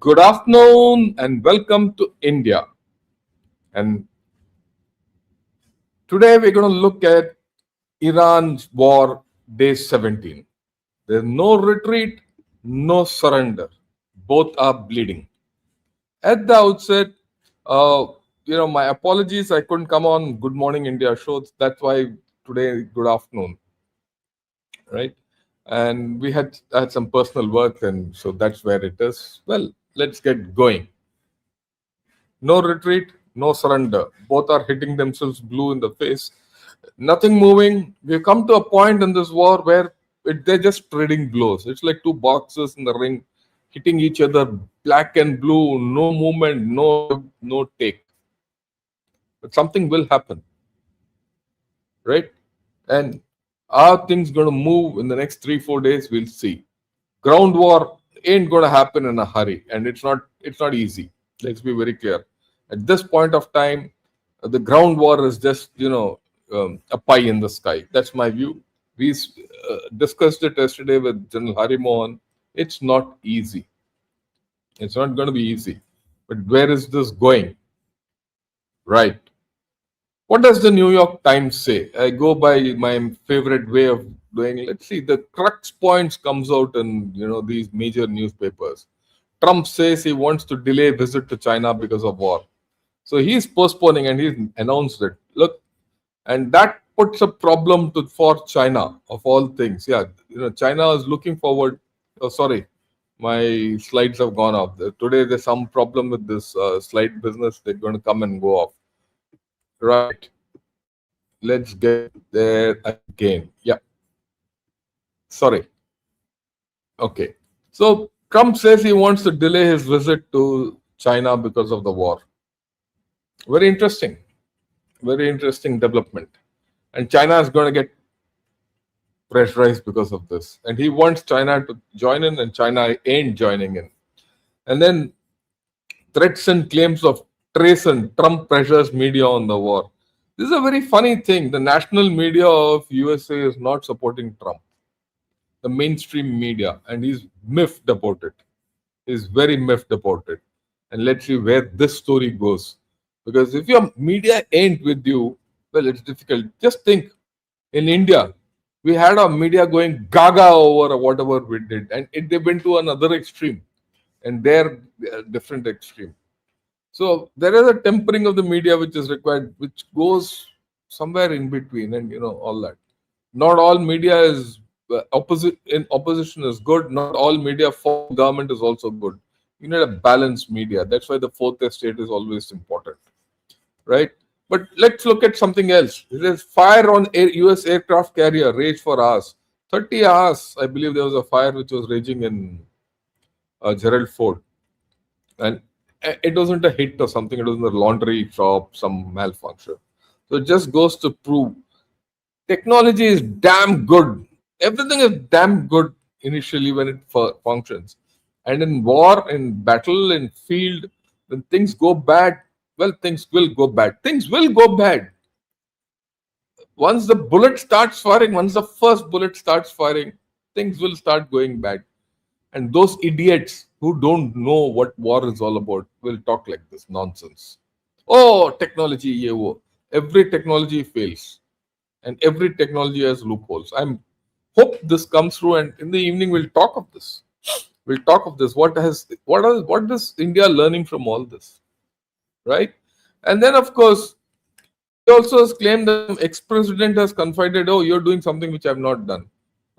Good afternoon and welcome to India. And today we're going to look at Iran's war, day 17. There's no retreat, no surrender. Both are bleeding. At the outset, uh, my apologies. I couldn't come on Good Morning India show. That's why today, good afternoon, right? And we had some personal work, and so that's where it is. Well, let's get going. No retreat, no surrender. Both are hitting themselves blue in the face. Nothing moving. We've come to a point in this war where they're just trading blows. It's like two boxers in the ring hitting each other, black and blue, no movement, no take. But something will happen, right? And are things going to move in the next 3-4 days? We'll see. Ground war ain't going to happen in a hurry, and it's not easy. Let's be very clear. At this point of time, the ground war is just a pie in the sky. That's my view. We discussed it yesterday with General Hari Mohan. It's not easy. It's not going to be easy. But where is this going? Right. What does the New York Times say? I go by my favorite way of doing. Let's see. The crux points comes out in these major newspapers. Trump says he wants to delay visit to China because of war. So he's postponing and he's announced it. Look, and that puts a problem for China of all things. Yeah, China is looking forward. Oh, sorry, my slides have gone off. Today there's some problem with this slide business. They're going to come and go off. Right. Let's get there again. Yeah. Sorry. Okay. So Trump says he wants to delay his visit to China because of the war. Very interesting. Very interesting development. And China is going to get pressurized because of this. And he wants China to join in, and China ain't joining in. And then threats and claims of treason. Trump pressures media on the war. This is a very funny thing. The national media of USA is not supporting Trump. The mainstream media, and he's miffed about it. He's very miffed about it. And let's see where this story goes. Because if your media ain't with you, well, it's difficult. Just think, in India, we had our media going gaga over whatever we did, and they went to another extreme, and they're different extreme. So there is a tempering of the media which is required, which goes somewhere in between, and all that. Not all media is opposite in opposition is good. Not all media for government is also good. You need a balanced media. That's why the fourth estate is always important, right? But let's look at something else. There's fire on U.S. aircraft carrier raged for hours. 30 hours, I believe there was a fire which was raging in Gerald Ford. And it wasn't a hit or something. It was in the laundry shop, some malfunction. So it just goes to prove technology is damn good. Everything is damn good initially when it functions. And in war, in battle, in field, when things go bad, well, things will go bad. Things will go bad. Once the bullet starts firing, once the first bullet starts firing, things will start going bad. And those idiots who don't know what war is all about will talk like this nonsense. Oh, technology, yeah, oh. Every technology fails, and every technology has loopholes. I'm hope this comes through, and in the evening we'll talk of this. We'll talk of this. What is India learning from all this, right? And then, of course, he also has claimed that the ex-president has confided, "Oh, you're doing something which I've not done."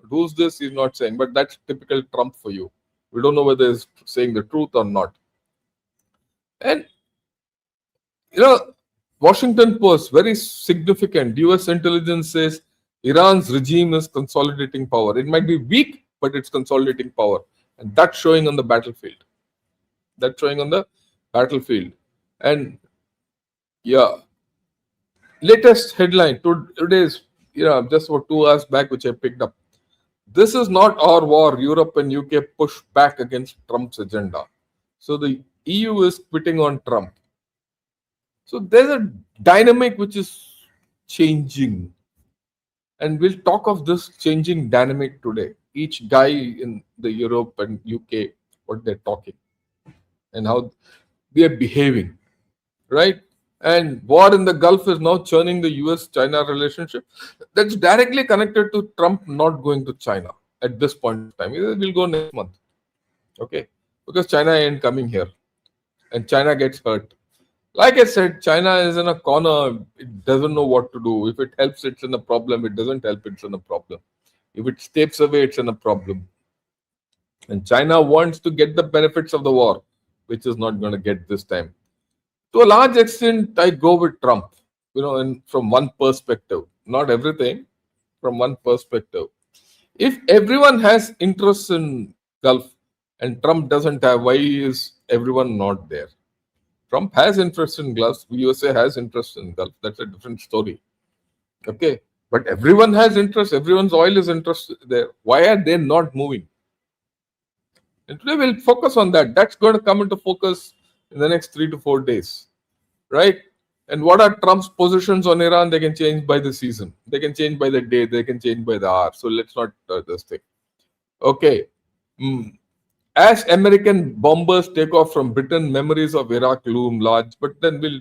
Who's this? He's not saying, but that's typical Trump for you. We don't know whether he's saying the truth or not. And Washington Post, very significant. U.S. intelligence says Iran's regime is consolidating power. It might be weak, but it's consolidating power, and that's showing on the battlefield. That's showing on the battlefield. And yeah, latest headline today's, just about 2 hours back, which I picked up. This is not our war. Europe and UK push back against Trump's agenda. So the EU is quitting on Trump. So there's a dynamic which is changing. And we'll talk of this changing dynamic today. Each guy in the Europe and UK, what they're talking. and how they are behaving, right? And war in the Gulf is now churning the US-China relationship. That's directly connected to Trump not going to China at this point of time. We'll go next month, okay? Because China ain't coming here, and China gets hurt. Like I said, China is in a corner. It doesn't know what to do. If it helps, it's in a problem. It doesn't help, it's in a problem. If it steps away, it's in a problem. And China wants to get the benefits of the war, which is not going to get this time. To a large extent, I go with Trump, and from one perspective, not everything, from one perspective. If everyone has interest in Gulf and Trump doesn't have, why is everyone not there? Trump has interest in Gulf, USA has interest in Gulf. That's a different story. Okay. But everyone has interest, everyone's oil is interested there. Why are they not moving? And today we'll focus on that. That's going to come into focus in the next 3 to 4 days. Right? And what are Trump's positions on Iran? They can change by the season. They can change by the day. They can change by the hour. So let's not this thing. Okay. As American bombers take off from Britain, memories of Iraq loom large. But then will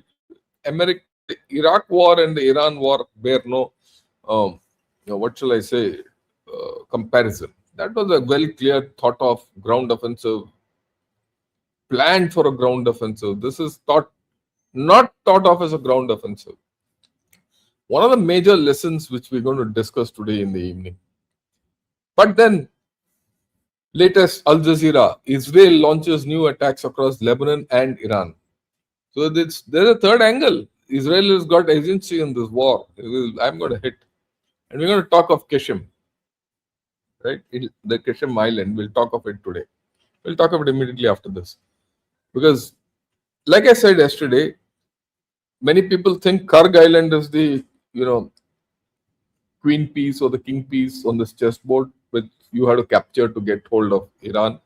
the Iraq war and the Iran war bear no, what shall I say, comparison. That was a very clear thought of ground offensive, planned for a ground offensive. This is not thought of as a ground offensive. One of the major lessons which we're going to discuss today in the evening. But then, latest Al Jazeera, Israel launches new attacks across Lebanon and Iran. So there's a third angle. Israel has got agency in this war. I'm going to hit. And we're going to talk of Kishim. Right? The Kishim Island. We'll talk of it today. We'll talk of it immediately after this. Because, like I said yesterday, many people think Karg Island is the, queen piece or the king piece on this chessboard, which you have to capture to get hold of Iran.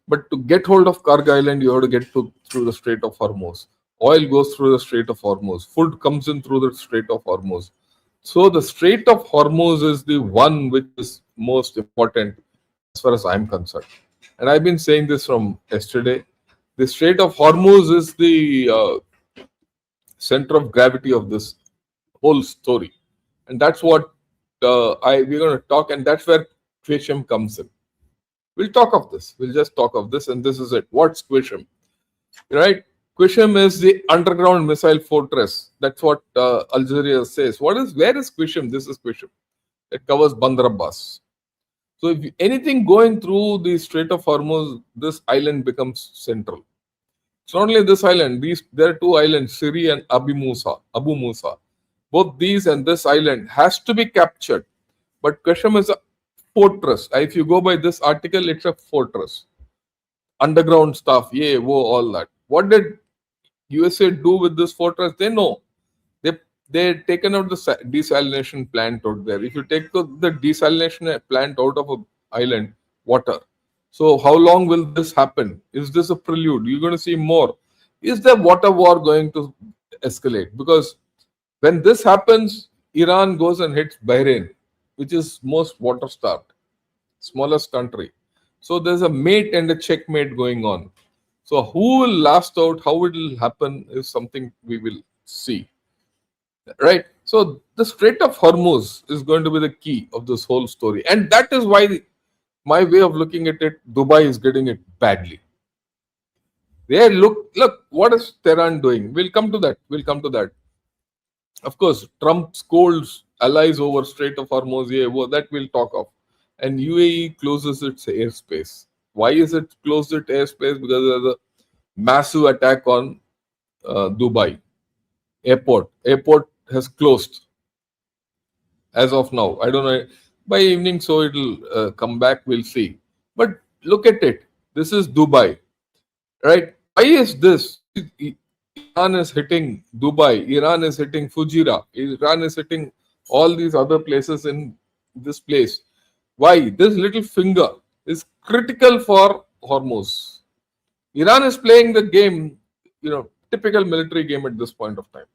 But to get hold of Karg Island, you have to get through the Strait of Hormuz. Oil goes through the Strait of Hormuz. Food comes in through the Strait of Hormuz. So the Strait of Hormuz is the one which is most important as far as I'm concerned. And I've been saying this from yesterday. The Strait of Hormuz is the center of gravity of this whole story. And that's what we're going to talk, and that's where Quishim comes in. We'll talk of this. We'll just talk of this, and this is it. What's Quishim? Right? Quishim is the underground missile fortress. That's what Al Jazeera says. Where is Quishim? This is Quishim. It covers Bandar Abbas. So if anything going through the Strait of Hormuz, this island becomes central. It's not only this island. There are two islands, Siri and Abu Musa. Both these and this island has to be captured. But Quishim is a fortress. If you go by this article, it's a fortress. Underground stuff, all that. What did USA do with this fortress? They know. They taken out the desalination plant out there. If you take the desalination plant out of an island, water. So how long will this happen? Is this a prelude? You're going to see more. Is the water war going to escalate? Because when this happens, Iran goes and hits Bahrain, which is most water-starved, smallest country. So there's a mate and a checkmate going on. So who will last out, how it will happen is something we will see. Right? So the Strait of Hormuz is going to be the key of this whole story. And that is why my way of looking at it, Dubai is getting it badly. Look, what is Tehran doing? We'll come to that. Of course, Trump scolds allies over Strait of Hormuz, that we'll talk of. And UAE closes its airspace. Why is it closed its airspace? Because there's a massive attack on Dubai airport. Airport has closed as of now. I don't know. By evening, so it'll come back. We'll see. But look at it. This is Dubai, right? Why is this? Iran is hitting Dubai. Iran is hitting Fujairah. Iran is hitting all these other places in this place. Why? This little finger is critical for Hormuz. Iran is playing the game, typical military game at this point of time.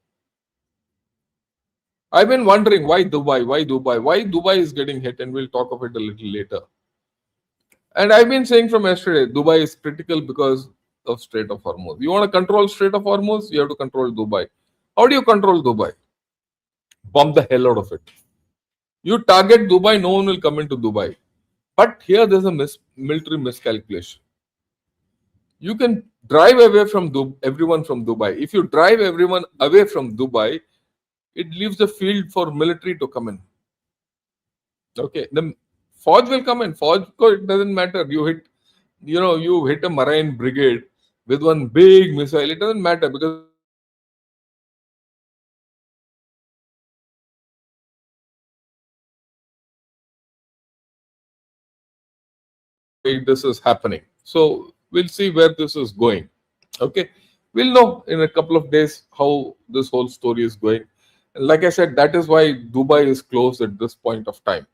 I've been wondering why Dubai? Why Dubai is getting hit, and we'll talk of it a little later. And I've been saying from yesterday, Dubai is critical because of Strait of Hormuz. You want to control Strait of Hormuz, you have to control Dubai. How do you control Dubai? Bomb the hell out of it. You target Dubai, no one will come into Dubai. But here there's a military miscalculation. You can drive away from everyone from Dubai. If you drive everyone away from Dubai, it leaves the field for military to come in. Okay, the Fauj will come in. Fauj, it doesn't matter. You hit a marine brigade with one big missile. It doesn't matter because the Fauj will come in. Why this is happening. So we'll see where this is going. Okay, we'll know in a couple of days how this whole story is going. And like I said, that is why Dubai is closed at this point of time,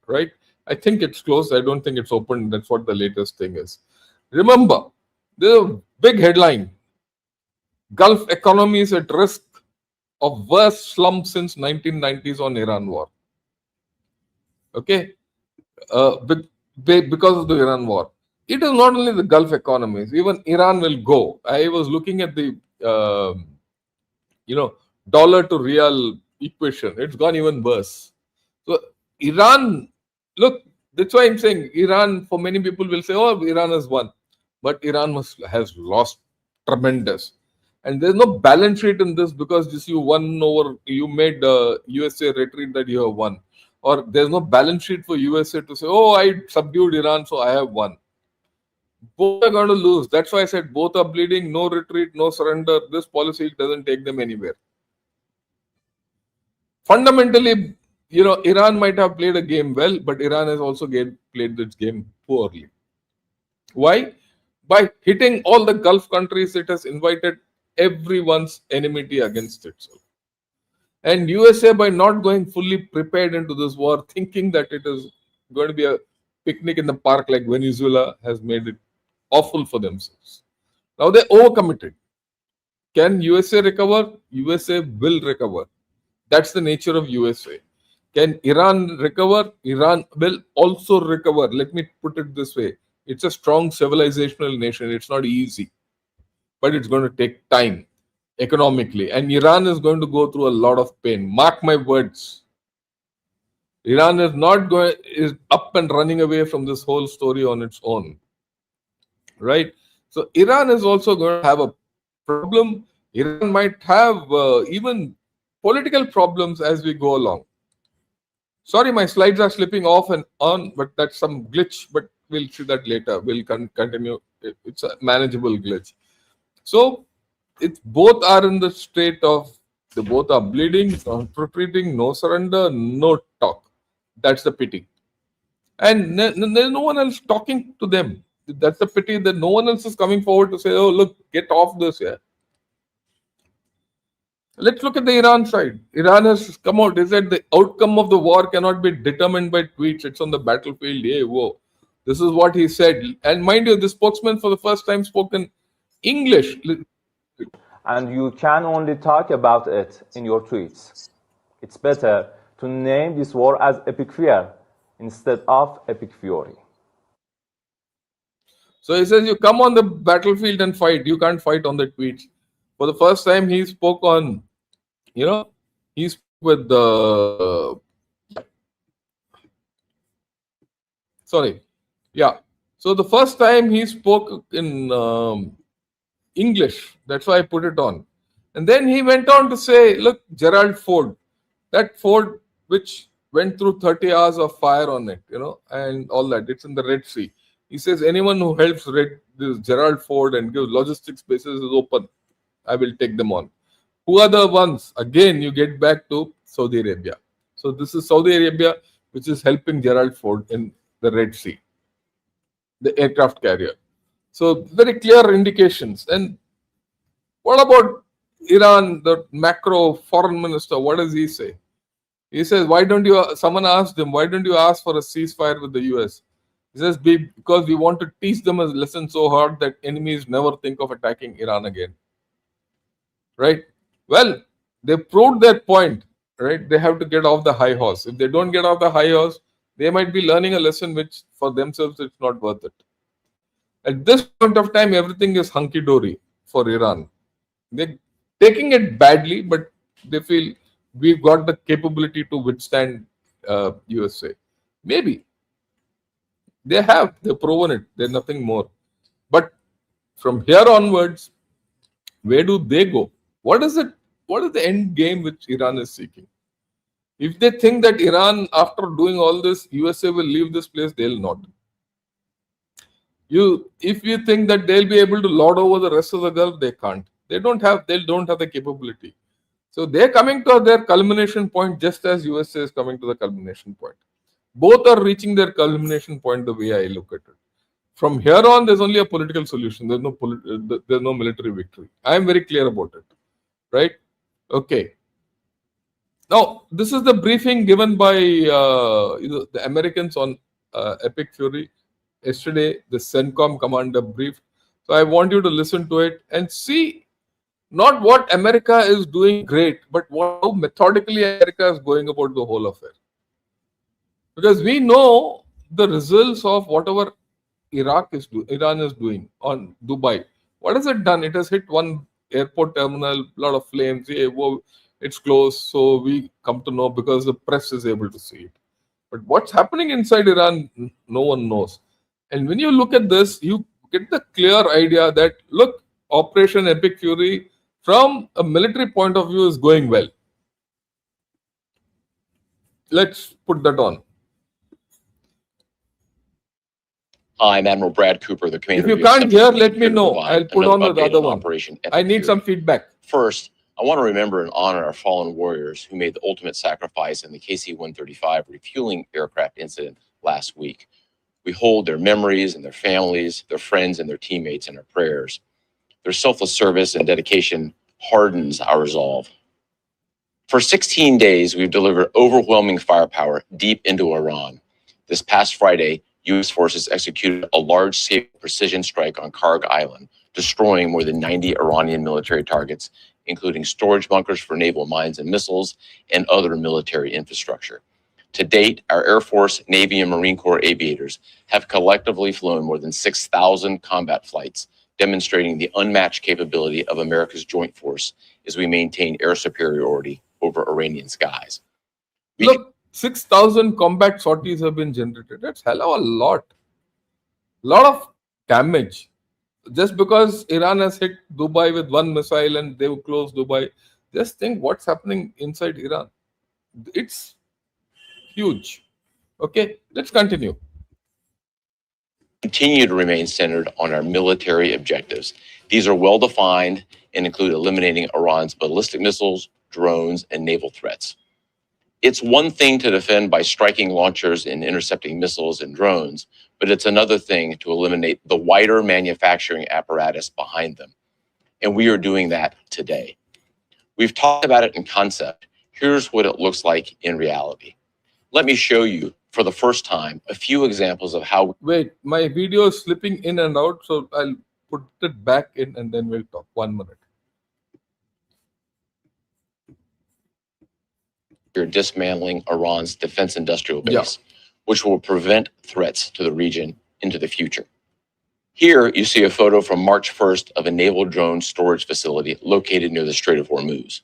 right? I think it's closed. I don't think it's open. That's what the latest thing is. Remember, the big headline: Gulf economy is at risk of worst slump since 1990s on Iran war. Okay, because of the Iran war. It is not only the Gulf economies, even Iran will go. I was looking at the dollar to real equation. It's gone even worse. So Iran, look, that's why I'm saying Iran, for many people will say, oh, Iran has won. But Iran has lost tremendous. And there's no balance sheet in this because this you made USA retreat that you have won. Or there's no balance sheet for USA to say, oh, I subdued Iran, so I have won. Both are going to lose. That's why I said both are bleeding, no retreat, no surrender. This policy doesn't take them anywhere. Fundamentally, Iran might have played a game well, but Iran has also played this game poorly. Why? By hitting all the Gulf countries, it has invited everyone's enmity against itself. And USA, by not going fully prepared into this war, thinking that it is going to be a picnic in the park like Venezuela, has made it awful for themselves. Now they overcommitted. Can USA recover? USA will recover. That's the nature of USA. Can Iran recover? Iran will also recover. Let me put it this way. It's a strong civilizational nation. It's not easy, but it's going to take time economically. And Iran is going to go through a lot of pain. Mark my words. Iran is up and running away from this whole story on its own. Right? So Iran is also going to have a problem. Iran might have even political problems as we go along. Sorry, my slides are slipping off and on, but that's some glitch, but we'll see that later. We'll continue. It's a manageable glitch. So both are in the state of, they both are bleeding, not retreating, no surrender, no talk. That's the pity. And there's no one else talking to them. That's the pity that no one else is coming forward to say, oh, look, get off this here. Let's look at the Iran side. Iran has come out. They said the outcome of the war cannot be determined by tweets. It's on the battlefield. Hey, whoa. This is what he said. And mind you, the spokesman for the first time spoke in English. And you can only talk about it in your tweets. It's better to name this war as epic fear instead of epic fury. So he says you come on the battlefield and fight. You can't fight on the tweets. For the first time, he spoke on, he spoke with the, sorry. Yeah. So the first time he spoke in English. That's why I put it on. And then he went on to say, look, Gerald Ford, that Ford which went through 30 hours of fire on it, and all that. It's in the Red Sea. He says anyone who helps this Gerald Ford and gives logistics bases is open. I will take them on. Who are the ones? Again, you get back to Saudi Arabia. So this is Saudi Arabia, which is helping Gerald Ford in the Red Sea, the aircraft carrier. So very clear indications. And what about Iran, the macro foreign minister? What does he say? He says, someone asked him, why don't you ask for a ceasefire with the US? He says, because we want to teach them a lesson so hard that enemies never think of attacking Iran again. Right? Well, they proved their point, right? They have to get off the high horse. If they don't get off the high horse, they might be learning a lesson which for themselves it's not worth it. At this point of time, everything is hunky dory for Iran. They're taking it badly, but they feel we've got the capability to withstand USA. Maybe they have. They've proven it. They're nothing more. But from here onwards, where do they go? What is it? What is the end game which Iran is seeking? If they think that Iran, after doing all this, USA will leave this place, they'll not. If you think that they'll be able to lord over the rest of the Gulf, they can't. They don't have the capability. So they're coming to their culmination point just as USA is coming to the culmination point. Both are reaching their culmination point the way I look at it. From here on, there's only a political solution. There's no military victory. I am very clear about it. Right? Okay. Now, this is the briefing given by the Americans on Epic Fury. Yesterday, the CENTCOM commander briefed. So I want you to listen to it and see not what America is doing great, but how methodically America is going about the whole affair. Because we know the results of whatever Iran is doing on Dubai. What has it done? It has hit one airport terminal, a lot of flames. Yeah, whoa, it's closed, so we come to know because the press is able to see it. But what's happening inside Iran, no one knows. And when you look at this, you get the clear idea that look, Operation Epic Fury, from a military point of view, is going well. Let's put that on. I'm Admiral Brad Cooper, the commander. If you can't hear, let me know. I'll put on the other one. I need some feedback. First, I want to remember and honor our fallen warriors who made the ultimate sacrifice in the KC-135 refueling aircraft incident last week. We hold their memories and their families, their friends and their teammates in our prayers. Their selfless service and dedication hardens our resolve. For 16 days, we've delivered overwhelming firepower deep into Iran. This past Friday, U.S. forces executed a large-scale precision strike on Karg Island, destroying more than 90 Iranian military targets, including storage bunkers for naval mines and missiles and other military infrastructure. To date, our Air Force, Navy, and Marine Corps aviators have collectively flown more than 6,000 combat flights, demonstrating the unmatched capability of America's joint force as we maintain air superiority over Iranian skies. Look, 6,000 combat sorties have been generated. That's hell of a lot. Lot of damage. Just because Iran has hit Dubai with one missile and they will close Dubai, just think what's happening inside Iran. It's huge. Okay, let's continue. Continue to remain centered on our military objectives. These are well defined and include eliminating Iran's ballistic missiles, drones, and naval threats. It's one thing to defend by striking launchers and intercepting missiles and drones, but it's another thing to eliminate the wider manufacturing apparatus behind them. And we are doing that today. We've talked about it in concept. Here's what it looks like in reality. Let me show you, for the first time, a few examples of how... Wait, my video is slipping in and out, so I'll put it back in and then we'll talk. 1 minute. You're dismantling Iran's defense industrial base, which will prevent threats to the region into the future. Here, you see a photo from March 1st of a naval drone storage facility located near the Strait of Hormuz.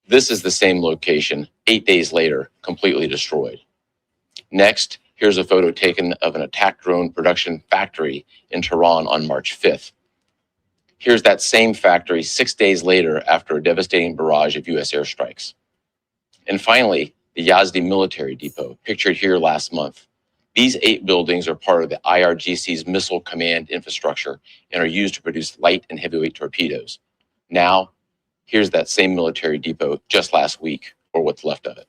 This is the same location 8 days later, completely destroyed. Next, here's a photo taken of an attack drone production factory in Tehran on March 5th. Here's that same factory 6 days later after a devastating barrage of U.S. airstrikes. And finally, the Yazdi military depot, pictured here last month. These 8 buildings are part of the IRGC's missile command infrastructure and are used to produce light and heavyweight torpedoes. Now, here's that same military depot just last week, or what's left of it.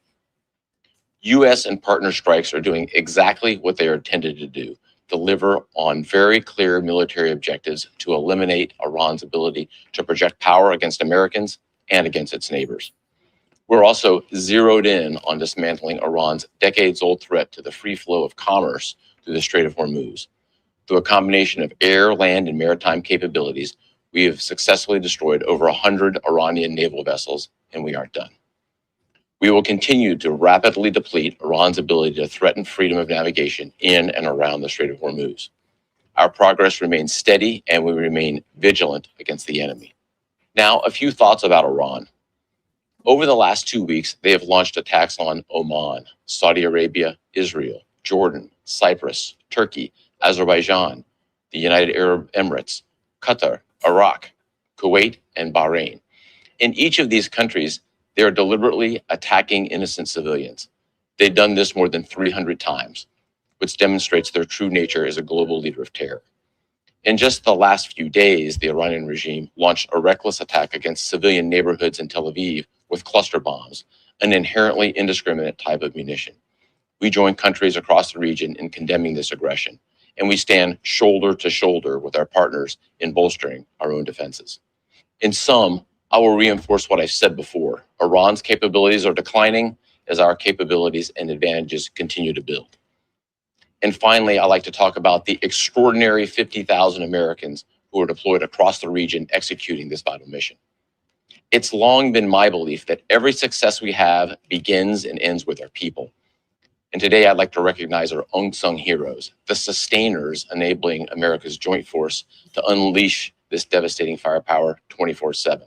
U.S. and partner strikes are doing exactly what they are intended to do, deliver on very clear military objectives to eliminate Iran's ability to project power against Americans and against its neighbors. We're also zeroed in on dismantling Iran's decades-old threat to the free flow of commerce through the Strait of Hormuz. Through a combination of air, land, and maritime capabilities, we have successfully destroyed over 100 Iranian naval vessels, and we aren't done. We will continue to rapidly deplete Iran's ability to threaten freedom of navigation in and around the Strait of Hormuz. Our progress remains steady and we remain vigilant against the enemy. Now, a few thoughts about Iran. Over the last 2 weeks, they have launched attacks on Oman, Saudi Arabia, Israel, Jordan, Cyprus, Turkey, Azerbaijan, the United Arab Emirates, Qatar, Iraq, Kuwait, and Bahrain. In each of these countries, they are deliberately attacking innocent civilians. They've done this more than 300 times, which demonstrates their true nature as a global leader of terror. In just the last few days, the Iranian regime launched a reckless attack against civilian neighborhoods in Tel Aviv with cluster bombs, an inherently indiscriminate type of munition. We join countries across the region in condemning this aggression, and we stand shoulder to shoulder with our partners in bolstering our own defenses. In sum, I will reinforce what I've said before. Iran's capabilities are declining as our capabilities and advantages continue to build. And finally, I'd like to talk about the extraordinary 50,000 Americans who are deployed across the region executing this vital mission. It's long been my belief that every success we have begins and ends with our people. And today I'd like to recognize our unsung heroes, the sustainers enabling America's joint force to unleash this devastating firepower 24/7.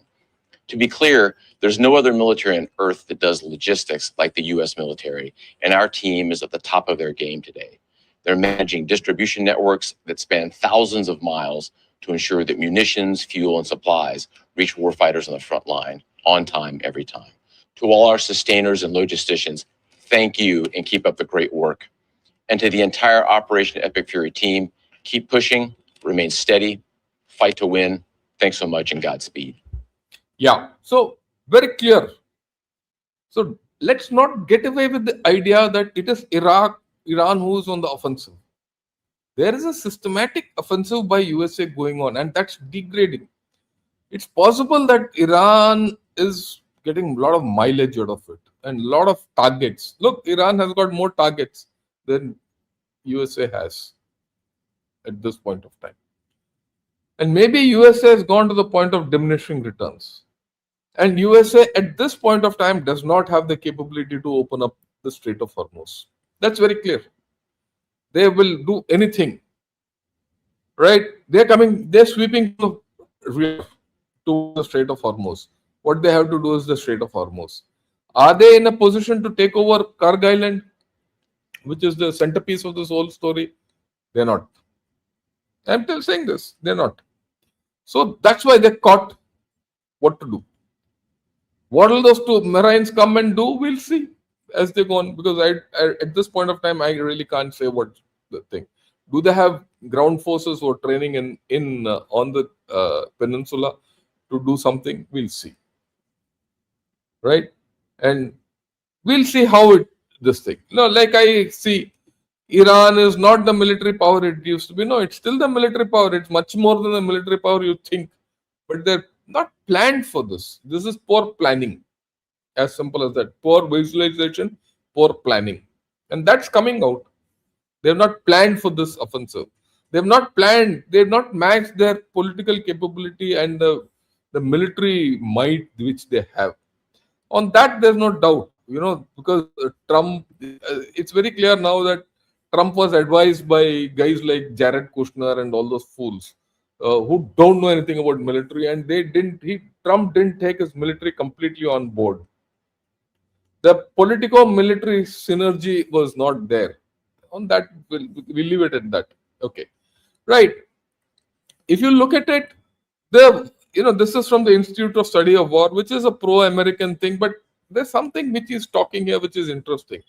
To be clear, there's no other military on earth that does logistics like the US military, and our team is at the top of their game today. They're managing distribution networks that span thousands of miles to ensure that munitions, fuel, and supplies reach warfighters on the front line on time, every time. To all our sustainers and logisticians, thank you and keep up the great work. And to the entire Operation Epic Fury team, keep pushing, remain steady, fight to win. Thanks so much and Godspeed. Yeah, so very clear. So let's not get away with the idea that it is Iran who is on the offensive. There is a systematic offensive by USA going on, and that's degrading. It's possible that Iran is getting a lot of mileage out of it and a lot of targets. Look, Iran has got more targets than USA has at this point of time. And maybe USA has gone to the point of diminishing returns. And USA at this point of time does not have the capability to open up the Strait of Hormuz. That's very clear. They will do anything, right? They're sweeping to the Strait of Hormuz. What they have to do is the Strait of Hormuz. Are they in a position to take over Karg Island, which is the centerpiece of this whole story? They're not. I'm still saying this. They're not. So that's why they caught what to do. What will those two Marines come and do? We'll see as they go on. Because I at this point of time, I really can't say what the thing. Do they have ground forces or training in on the peninsula to do something? We'll see. Right? And we'll see how this thing. No, like I see, Iran is not the military power it used to be. No, it's still the military power. It's much more than the military power you think. But they're not planned for this. This is poor planning. As simple as that. Poor visualization, poor planning. And that's coming out. They've not planned for this offensive. They've not matched their political capability and the military might which they have. On that, there's no doubt. Because Trump, it's very clear now that Trump was advised by guys like Jared Kushner and all those fools who don't know anything about military, and Trump didn't take his military completely on board. The politico-military synergy was not there. On that, we'll leave it at that. Okay, right. If you look at it, this is from the Institute of Study of War, which is a pro-American thing, but there's something which is talking here which is interesting.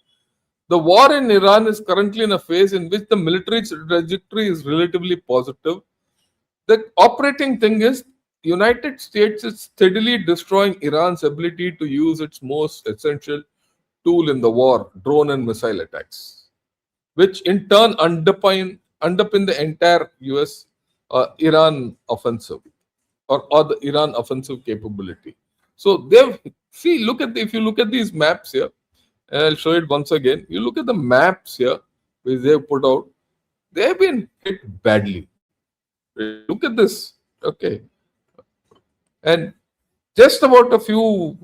The war in Iran is currently in a phase in which the military trajectory is relatively positive. The operating thing is United States is steadily destroying Iran's ability to use its most essential tool in the war, drone and missile attacks, which in turn underpin the entire US Iran offensive or the Iran offensive capability. So if you look at these maps here, and I'll show it once again. You look at the maps here, which they've put out, they have been hit badly. Look at this. Okay. And just about a few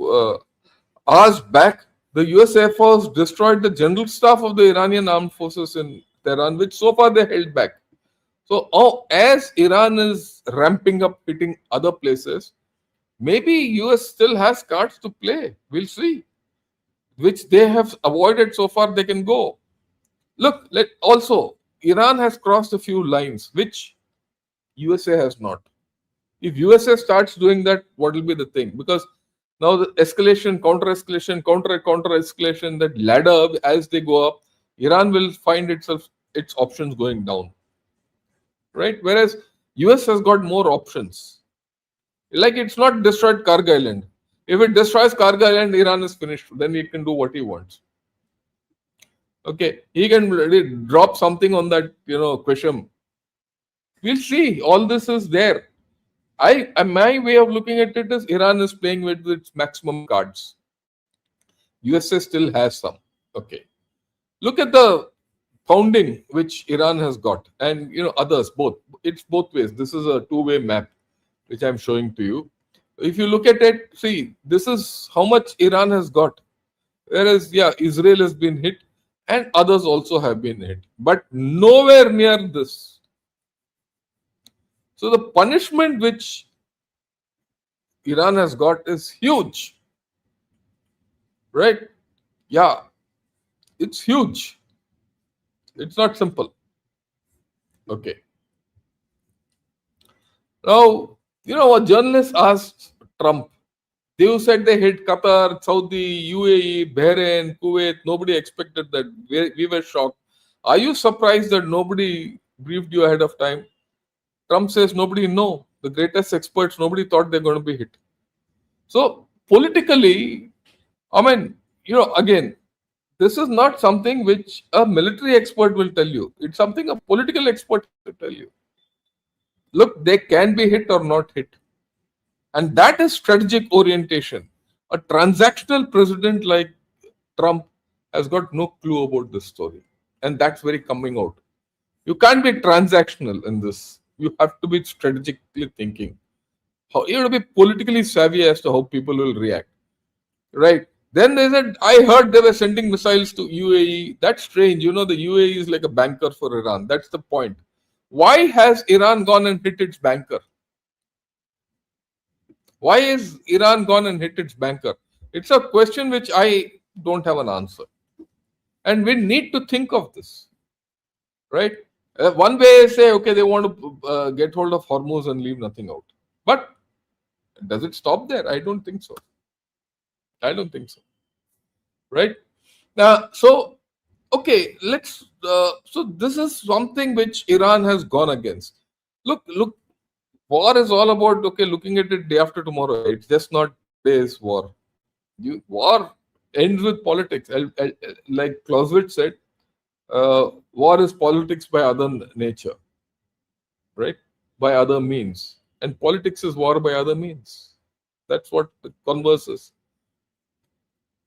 hours back, the US Air Force destroyed the general staff of the Iranian armed forces in Tehran, which so far they held back. So as Iran is ramping up, hitting other places, maybe US still has cards to play. We'll see. Which they have avoided so far, they can go. Look, also Iran has crossed a few lines, which USA has not. If USA starts doing that, what will be the thing? Because now the escalation, counter escalation, counter escalation, that ladder as they go up, Iran will find itself its options going down, right? Whereas US has got more options. Like it's not destroyed Kargil Island. If it destroys Kargil Island, Iran is finished. Then he can do what he wants. Okay, he can really drop something on that, question. We'll see. All this is there. My way of looking at it is Iran is playing with its maximum cards. USA still has some. Okay. Look at the founding which Iran has got, and others both. It's both ways. This is a two-way map which I'm showing to you. If you look at it, see, this is how much Iran has got. Whereas, Israel has been hit and others also have been hit, but nowhere near this. So the punishment which Iran has got is huge, right? Yeah, it's huge. It's not simple. Okay. Now, a journalist asked Trump, they said they hit Qatar, Saudi, UAE, Bahrain, Kuwait. Nobody expected that. We were shocked. Are you surprised that nobody briefed you ahead of time? Trump says nobody know. The greatest experts, nobody thought they're going to be hit. So politically, again, this is not something which a military expert will tell you. It's something a political expert will tell you. Look, they can be hit or not hit. And that is strategic orientation. A transactional president like Trump has got no clue about this story. And that's very coming out. You can't be transactional in this. You have to be strategically thinking. You have to be politically savvy as to how people will react. Right? Then they said, I heard they were sending missiles to UAE. That's strange. The UAE is like a banker for Iran. That's the point. Why has Iran gone and hit its banker? Why is Iran gone and hit its banker? It's a question which I don't have an answer. And we need to think of this. Right? One way is say, okay, they want to get hold of Hormuz and leave nothing out. But does it stop there? I don't think so. Right? Now, so, okay, let's, so this is something which Iran has gone against. Look, war is all about, okay, looking at it day after tomorrow. It's just not today's war. War ends with politics. Like Clausewitz said, war is politics by other nature, right? By other means. And politics is war by other means. That's what the converse is.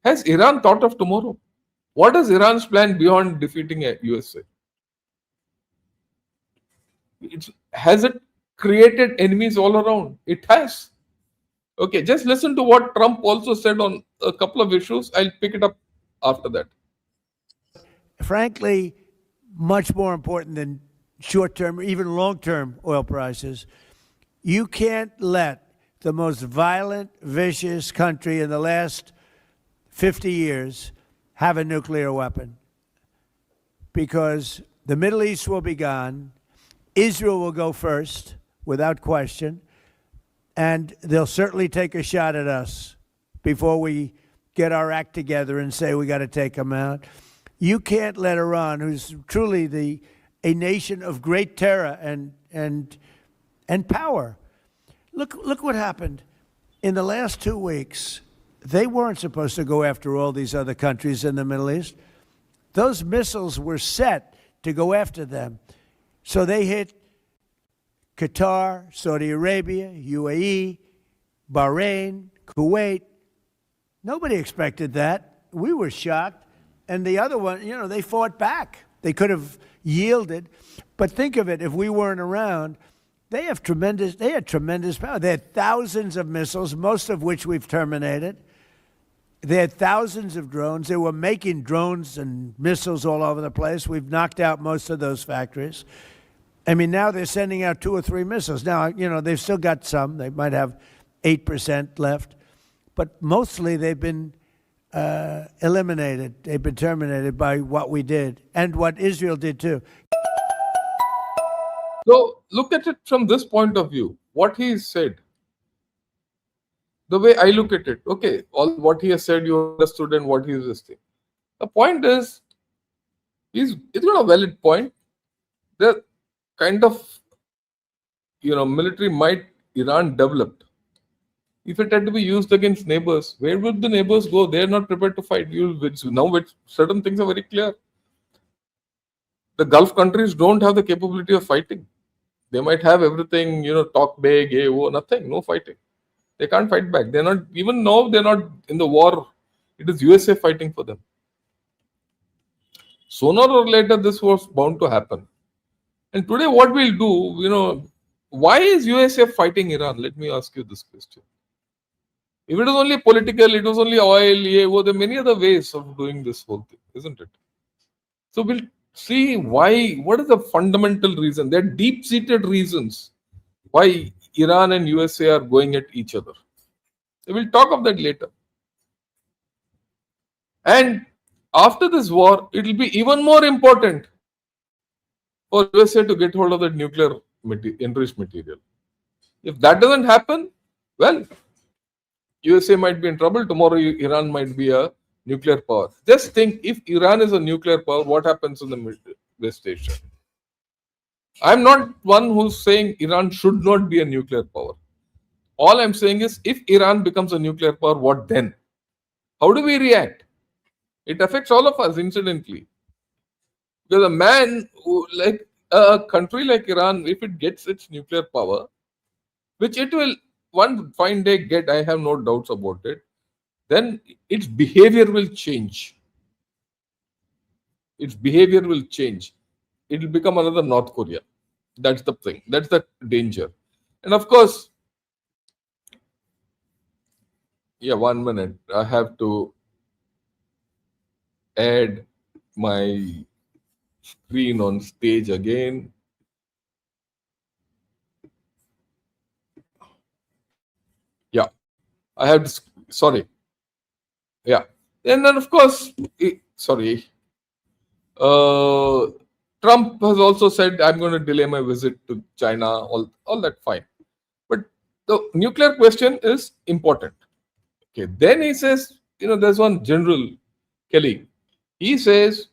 Has Iran thought of tomorrow? What is Iran's plan beyond defeating USA? Has it created enemies all around? It has. Okay, just listen to what Trump also said on a couple of issues. I'll pick it up after that. Frankly, much more important than short-term, even long-term oil prices. You can't let the most violent, vicious country in the last 50 years have a nuclear weapon, because the Middle East will be gone. Israel will go first, without question, and they'll certainly take a shot at us before we get our act together and say we got to take them out. You can't let Iran, who's truly a nation of great terror and power. Look what happened in the last 2 weeks. They weren't supposed to go after all these other countries in the Middle East. Those missiles were set to go after them. So they hit Qatar, Saudi Arabia, UAE, Bahrain, Kuwait. Nobody expected that. We were shocked. And the other one, they fought back. They could have yielded. But think of it, if we weren't around, they had tremendous power. They had thousands of missiles, most of which we've terminated. They had thousands of drones. They were making drones and missiles all over the place. We've knocked out most of those factories. I mean, now they're sending out 2 or 3 missiles. Now, they've still got some. They might have 8% left. But mostly they've been eliminated. They've been terminated by what we did and what Israel did too. So look at it from this point of view. What he said, the way I look at it, okay, all what he has said you understood and what he is listing. The point is, it's got a valid point. The kind of military might Iran developed, if it had to be used against neighbors, where would the neighbors go? They are not prepared to fight. Now, certain things are very clear. The Gulf countries don't have the capability of fighting. They might have everything, talk big, nothing, no fighting. They can't fight back. They're not, even now they're not in the war. It is USA fighting for them. Sooner or later, this was bound to happen. And today, what we'll do, why is USA fighting Iran? Let me ask you this question. If it was only political, it was only oil, there are many other ways of doing this whole thing, isn't it? So we'll see what is the fundamental reason? There are deep-seated reasons why Iran and USA are going at each other. So we'll talk of that later. And after this war, it will be even more important for USA to get hold of that nuclear enriched material. If that doesn't happen, well, USA might be in trouble. Tomorrow, Iran might be a nuclear power. Just think, if Iran is a nuclear power, what happens in the West Asia? I'm not one who's saying Iran should not be a nuclear power. All I'm saying is, if Iran becomes a nuclear power, what then? How do we react? It affects all of us, incidentally. Because a country like Iran, if it gets its nuclear power, which it will one fine day get, I have no doubts about it, then its behavior will change. Its behavior will change. It will become another North Korea. That's the thing. That's the danger. And of course, 1 minute. I have to add my screen on stage again. Yeah, I have to, sorry. Yeah. And then, of course, Trump has also said, I'm going to delay my visit to China, all that fine. But the nuclear question is important. Okay. Then he says, there's one General Kelly. He says,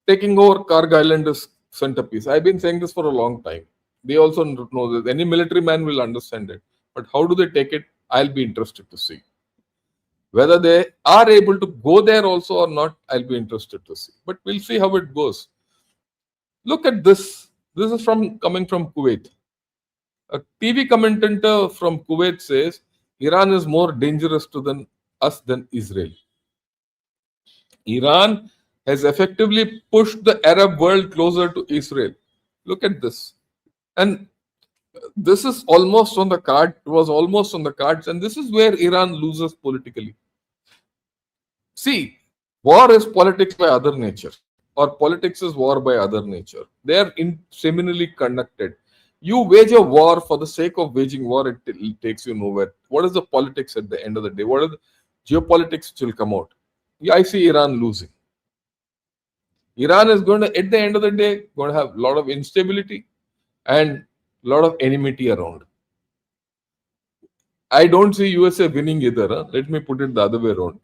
taking over Karg Island is centerpiece. I've been saying this for a long time. They also know this. Any military man will understand it. But how do they take it? I'll be interested to see. Whether they are able to go there also or not, I'll be interested to see. But we'll see how it goes. Look at this. This is coming from Kuwait. A TV commentator from Kuwait says, Iran is more dangerous to us than Israel. Iran has effectively pushed the Arab world closer to Israel. Look at this. And this is almost on the card. It was almost on the cards. And this is where Iran loses politically. See, war is politics by other nature, or politics is war by other nature. They are seminally connected. You wage a war for the sake of waging war, it takes you nowhere. What is the politics at the end of the day? What are the geopolitics which will come out? I see Iran losing. Iran is going to, at the end of the day, going to have a lot of instability and a lot of enmity around. I don't see USA winning either. Let me put it the other way around.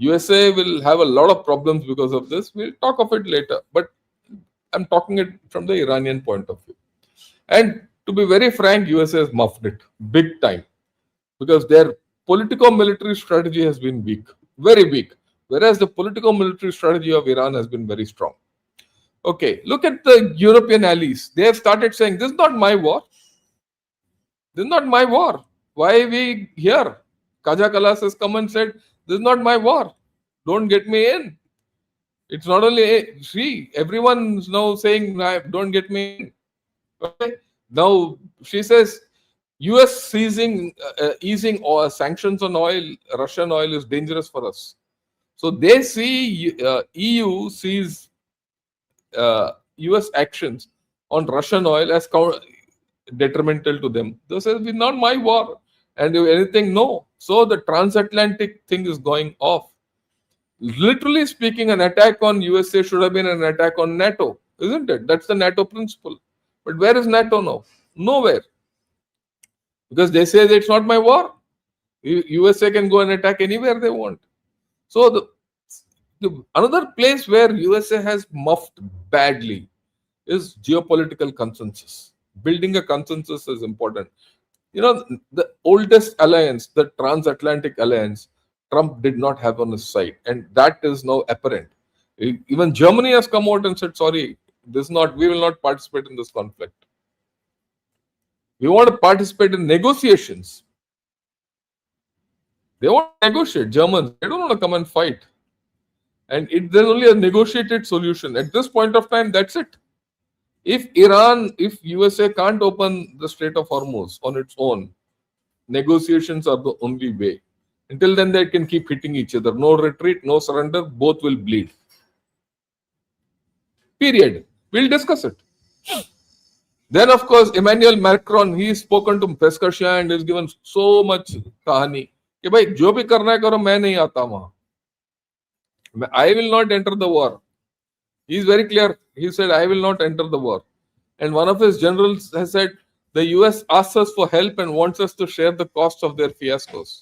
USA will have a lot of problems because of this. We'll talk of it later. But I'm talking it from the Iranian point of view. And to be very frank, USA has muffed it big time because their politico-military strategy has been weak, very weak. Whereas the politico-military strategy of Iran has been very strong. Okay, look at the European allies. They have started saying, this is not my war. This is not my war. Why are we here? Kaja Kalas has come and said, this is not my war. Don't get me in. It's not only she. Everyone's now saying, don't get me in. Okay? Now, she says, US easing sanctions on oil, Russian oil is dangerous for us. So they see, EU sees US actions on Russian oil as detrimental to them. They say, it's not my war. And if anything, no. So the transatlantic thing is going off. Literally speaking, an attack on USA should have been an attack on NATO, isn't it? That's the NATO principle. But where is NATO now? Nowhere. Because they say that it's not my war. USA can go and attack anywhere they want. So another place where USA has muffed badly is geopolitical consensus. Building a consensus is important. You know, the oldest alliance, the transatlantic alliance, Trump did not have on his side, and that is now apparent. Even Germany has come out and said, sorry, we will not participate in this conflict. We want to participate in negotiations. They want to negotiate, Germans. They don't want to come and fight. And there's only a negotiated solution. At this point of time, that's it. If USA can't open the Strait of Hormuz on its own, negotiations are the only way. Until then, they can keep hitting each other. No retreat, no surrender, both will bleed. Period. We'll discuss it. Then, of course, Emmanuel Macron, he's spoken to Pescassia and has given so much kahani. कि भाई जो भी करना है करो, मैं नहीं आता वहां. I will not enter the war. He is very clear. He said, I will not enter the war. And one of his generals has said, the US asks us for help and wants us to share the cost of their fiascos.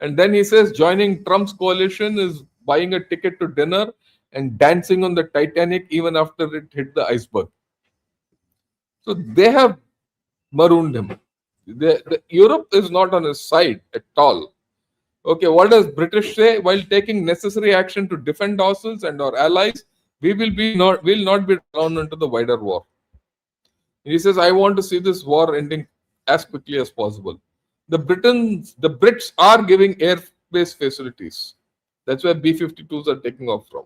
And then he says, joining Trump's coalition is buying a ticket to dinner and dancing on the Titanic even after it hit the iceberg. So they have marooned him. Europe is not on his side at all. Okay, what does British say? While taking necessary action to defend ourselves and our allies, we will not be drawn into the wider war. He says, I want to see this war ending as quickly as possible. The Brits are giving airbase facilities. That's where B-52s are taking off from.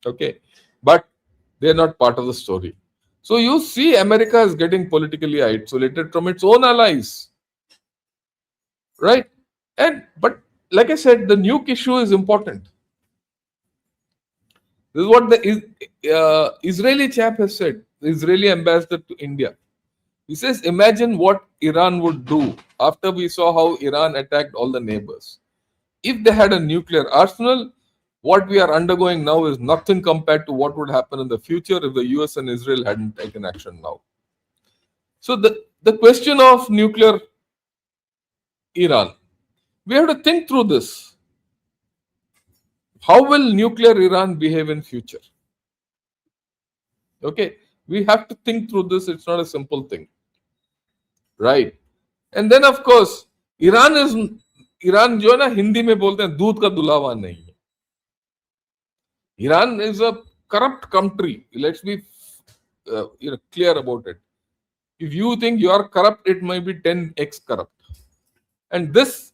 Okay, but they're not part of the story. So you see America is getting politically isolated from its own allies. Right? But like I said, the nuke issue is important. This is what the Israeli chap has said, the Israeli ambassador to India. He says, imagine what Iran would do after we saw how Iran attacked all the neighbors. If they had a nuclear arsenal, what we are undergoing now is nothing compared to what would happen in the future if the US and Israel hadn't taken action now. So the question of nuclear Iran, we have to think through this. How will nuclear Iran behave in future? Okay, we have to think through this. It's not a simple thing. Right? And then of course, Iran जो है ना हिंदी में बोलते हैं दूध का दुलावा नहीं है. Iran is a corrupt country. Let's be clear about it. If you think you are corrupt, it might be 10x corrupt. And this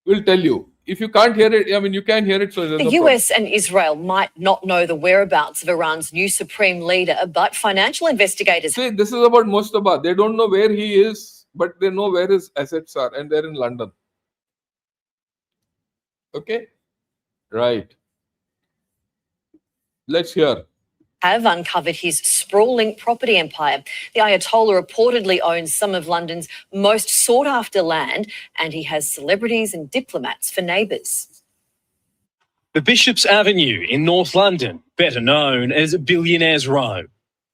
will tell you. If you can't hear it, I mean, you can hear it. So the US and Israel might not know the whereabouts of Iran's new supreme leader, but financial investigators... See, this is about Mostabah. They don't know where he is, but they know where his assets are, and they're in London. Okay? Right. Let's hear. Have uncovered his sprawling property empire. The Ayatollah reportedly owns some of London's most sought-after land, and he has celebrities and diplomats for neighbours. The Bishop's Avenue in North London, better known as Billionaires Row,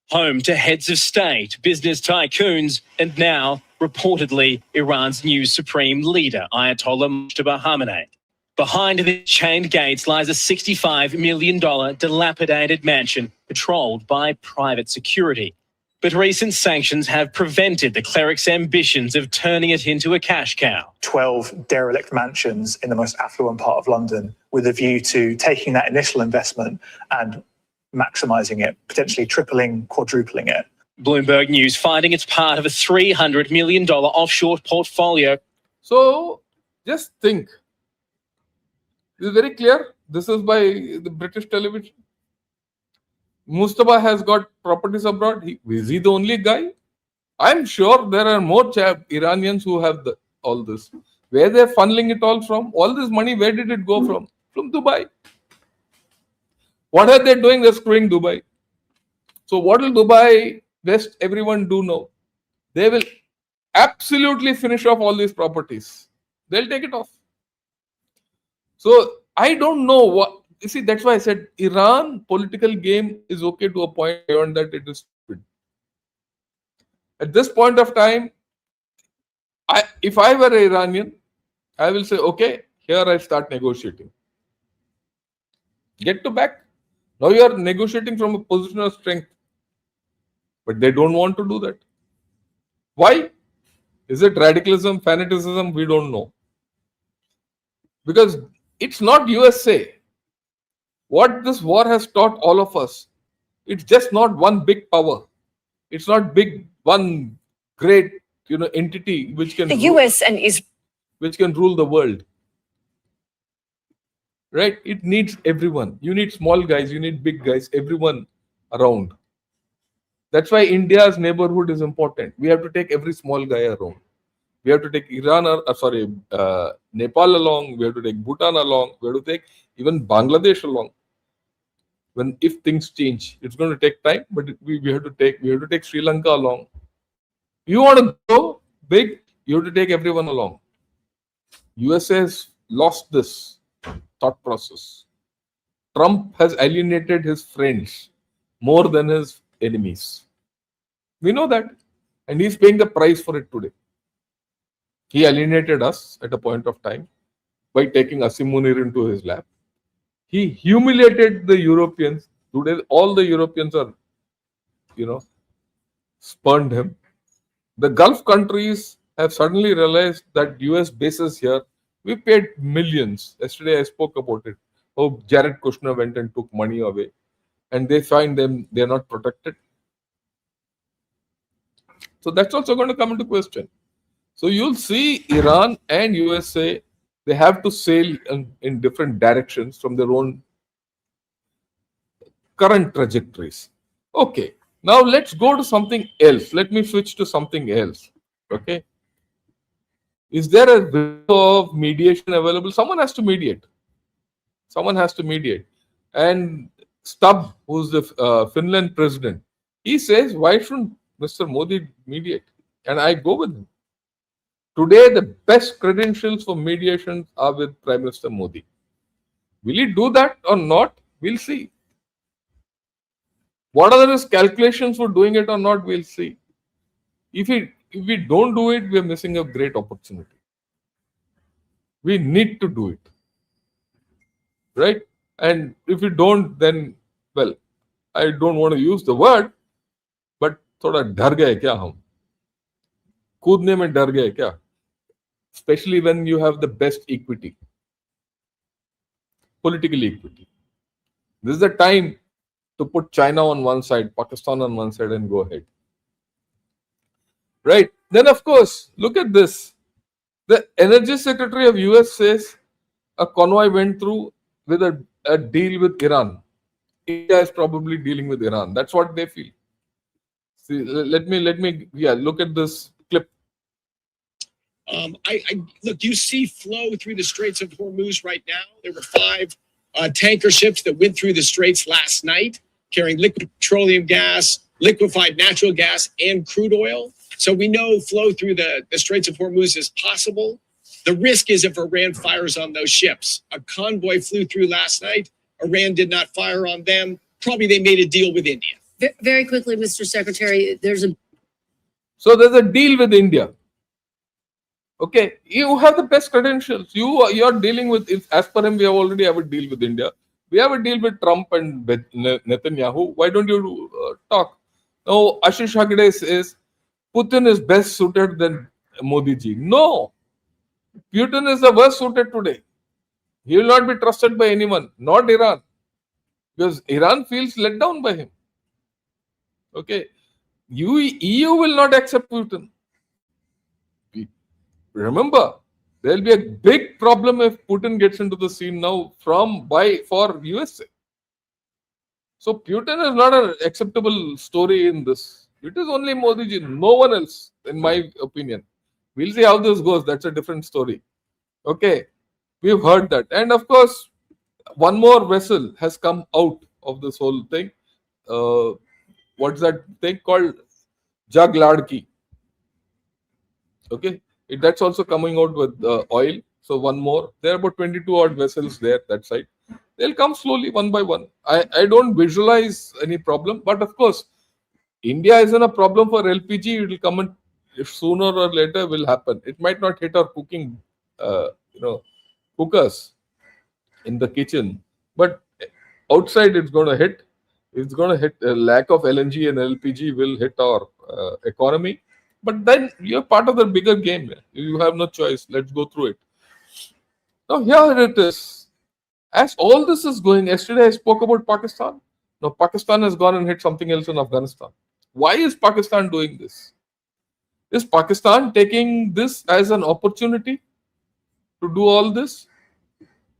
home to heads of state, business tycoons, and now, reportedly, Iran's new supreme leader, Ayatollah Mojtaba Khamenei. Behind the chained gates lies a $65 million dilapidated mansion patrolled by private security. But recent sanctions have prevented the cleric's ambitions of turning it into a cash cow. 12 derelict mansions in the most affluent part of London with a view to taking that initial investment and maximising it, potentially tripling, quadrupling it. Bloomberg News finding it's part of a $300 million offshore portfolio. So just think. This is very clear. This is by the British television. Mustafa has got properties abroad. Is he the only guy? I'm sure there are more Iranians who have all this. Where they're funneling it all from? All this money, where did it go from? From Dubai. What are they doing? They're screwing Dubai. So what will Dubai, West, everyone do now? They will absolutely finish off all these properties. They'll take it off. So I don't know what you see. That's why I said Iran political game is okay to a point. Beyond that, it is stupid. At this point of time, if I were an Iranian, I will say, okay, here I start negotiating. Get to back. Now you are negotiating from a position of strength. But they don't want to do that. Why? Is it radicalism, fanaticism? We don't know. Because it's not USA. What this war has taught all of us, it's just not one big power. It's not one great entity which can The US and Israel. which can rule the world. Right? It needs everyone. You need small guys, you need big guys, everyone around. That's why India's neighborhood is important. We have to take every small guy around. We have to take Nepal along. We have to take Bhutan along. We have to take even Bangladesh along. If things change, it's going to take time, but we have to take Sri Lanka along. You want to go big, you have to take everyone along. USA has lost this thought process. Trump has alienated his friends more than his enemies. We know that. And he's paying the price for it today. He alienated us at a point of time by taking Asim Munir into his lap. He humiliated the Europeans. Today, all the Europeans are, spurned him. The Gulf countries have suddenly realized that US bases here, we paid millions. Yesterday I spoke about it. Oh, Jared Kushner went and took money away. And they find they're not protected. So that's also going to come into question. So you'll see Iran and USA, they have to sail in different directions from their own current trajectories. Okay, now let's go to something else. Let me switch to something else. Okay. Is there a window of mediation available? Someone has to mediate. And Stubb, who's the Finland president, he says, why shouldn't Mr. Modi mediate? And I go with him. Today, the best credentials for mediation are with Prime Minister Modi. Will he do that or not? We'll see. What are his calculations for doing it or not? We'll see. If we don't do it, we're missing a great opportunity. We need to do it. Right? And if we don't, then, well, I don't want to use the word, but थोड़ा डर गए क्या हम? कूदने में डर गए क्या? Especially when you have the best equity, political equity. This is the time to put China on one side, Pakistan on one side, and go ahead. Right? Then, of course, look at this. The Energy Secretary of US says a convoy went through with a deal with Iran. India is probably dealing with Iran. That's what they feel. See, let me look at this clip. Look, you see flow through the Straits of Hormuz right now. There were 5 tanker ships that went through the Straits last night, carrying liquid petroleum gas, liquefied natural gas, and crude oil. So we know flow through the Straits of Hormuz is possible. The risk is if Iran fires on those ships. A convoy flew through last night. Iran did not fire on them. Probably they made a deal with India. Very quickly, Mr. Secretary, So there's a deal with India. Okay, you have the best credentials. You are dealing with, as per him, we already have a deal with India. We have a deal with Trump and Netanyahu. Why don't you talk? Now, Ashish Hagde says Putin is best suited than Modi ji. No, Putin is the worst suited today. He will not be trusted by anyone, not Iran, because Iran feels let down by him. Okay, EU will not accept Putin. Remember, there will be a big problem if Putin gets into the scene now for USA. So Putin is not an acceptable story in this. It is only Modi ji, no one else, in my opinion. We'll see how this goes. That's a different story. Okay, we've heard that. And of course, one more vessel has come out of this whole thing. what's that thing called? Jag Ladki. Okay, that's also coming out with oil. So one more. There are about 22 odd vessels there that side. They'll come slowly, one by one. I don't visualize any problem, but of course, India isn't a problem for LPG. It will come in if sooner or later will happen. It might not hit our cooking, cookers in the kitchen, but outside it's going to hit. It's going to hit. A lack of LNG and LPG will hit our economy. But then you're part of the bigger game. You have no choice. Let's go through it. Now here it is. As all this is going, yesterday I spoke about Pakistan. Now Pakistan has gone and hit something else in Afghanistan. Why is Pakistan doing this? Is Pakistan taking this as an opportunity to do all this?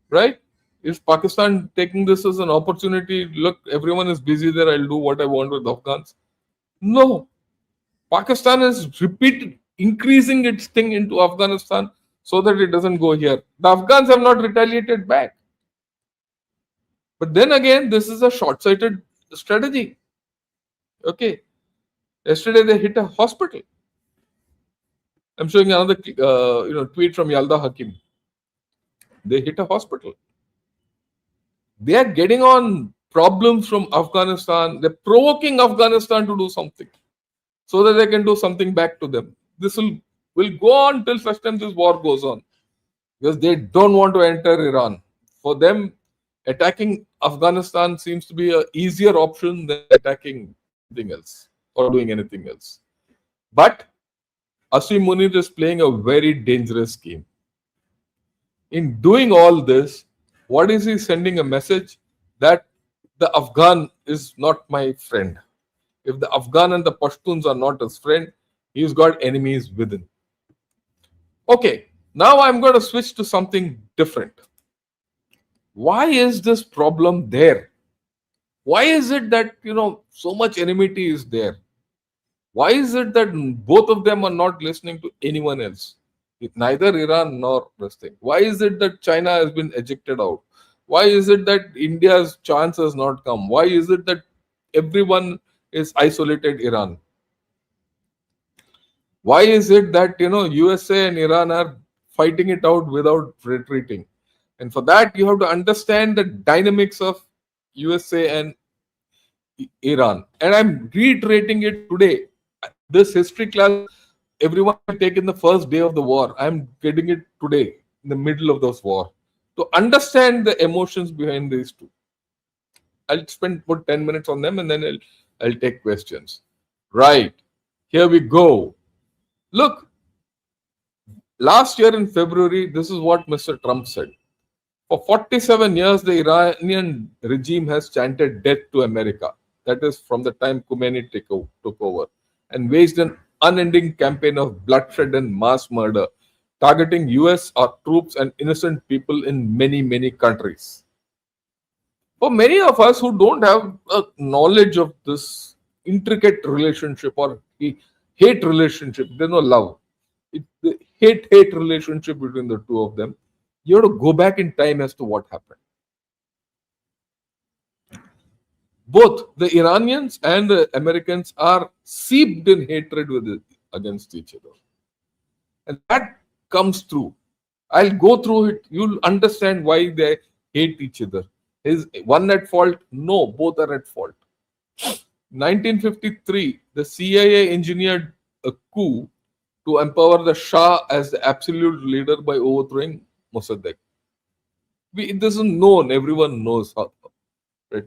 Right? Is Pakistan taking this as an opportunity? Look, everyone is busy there. I'll do what I want with Afghans. No. Pakistan is increasing its thing into Afghanistan so that it doesn't go here. The Afghans have not retaliated back. But then again, this is a short-sighted strategy. Okay. Yesterday they hit a hospital. I'm showing another tweet from Yalda Hakim. They hit a hospital. They are getting on problems from Afghanistan. They're provoking Afghanistan to do something so that they can do something back to them. This will go on till such time this war goes on, because they don't want to enter Iran. For them, attacking Afghanistan seems to be an easier option than attacking anything else or doing anything else. But Asim Munir is playing a very dangerous game. In doing all this, what is he sending a message? That the Afghan is not my friend. If the Afghan and the Pashtuns are not his friend, he's got enemies within. Okay, now I'm going to switch to something different. Why is this problem there? Why is it that, so much enmity is there? Why is it that both of them are not listening to anyone else? Neither Iran nor this thing. Why is it that China has been ejected out? Why is it that India's chance has not come? Why is it that everyone is isolated Iran? Why is it that, USA and Iran are fighting it out without retreating? And for that, you have to understand the dynamics of USA and Iran. And I'm reiterating it today. This history class, everyone will take in the first day of the war. I'm getting it today, in the middle of this war, to understand the emotions behind these two. I'll spend about 10 minutes on them and then I'll take questions. Right. Here we go. Look, last year in February, this is what Mr. Trump said. For 47 years, the Iranian regime has chanted death to America. That is from the time Khomeini took over, and waged an unending campaign of bloodshed and mass murder, targeting US troops and innocent people in many, many countries. For many of us who don't have a knowledge of this intricate relationship or hate relationship, there's no love. It's the hate relationship between the two of them. You have to go back in time as to what happened. Both the Iranians and the Americans are seeped in hatred against each other. And that comes through. I'll go through it. You'll understand why they hate each other. Is one at fault? No, both are at fault. 1953, the CIA engineered a coup to empower the Shah as the absolute leader by overthrowing Mossadegh. It isn't known. Everyone knows how. Right?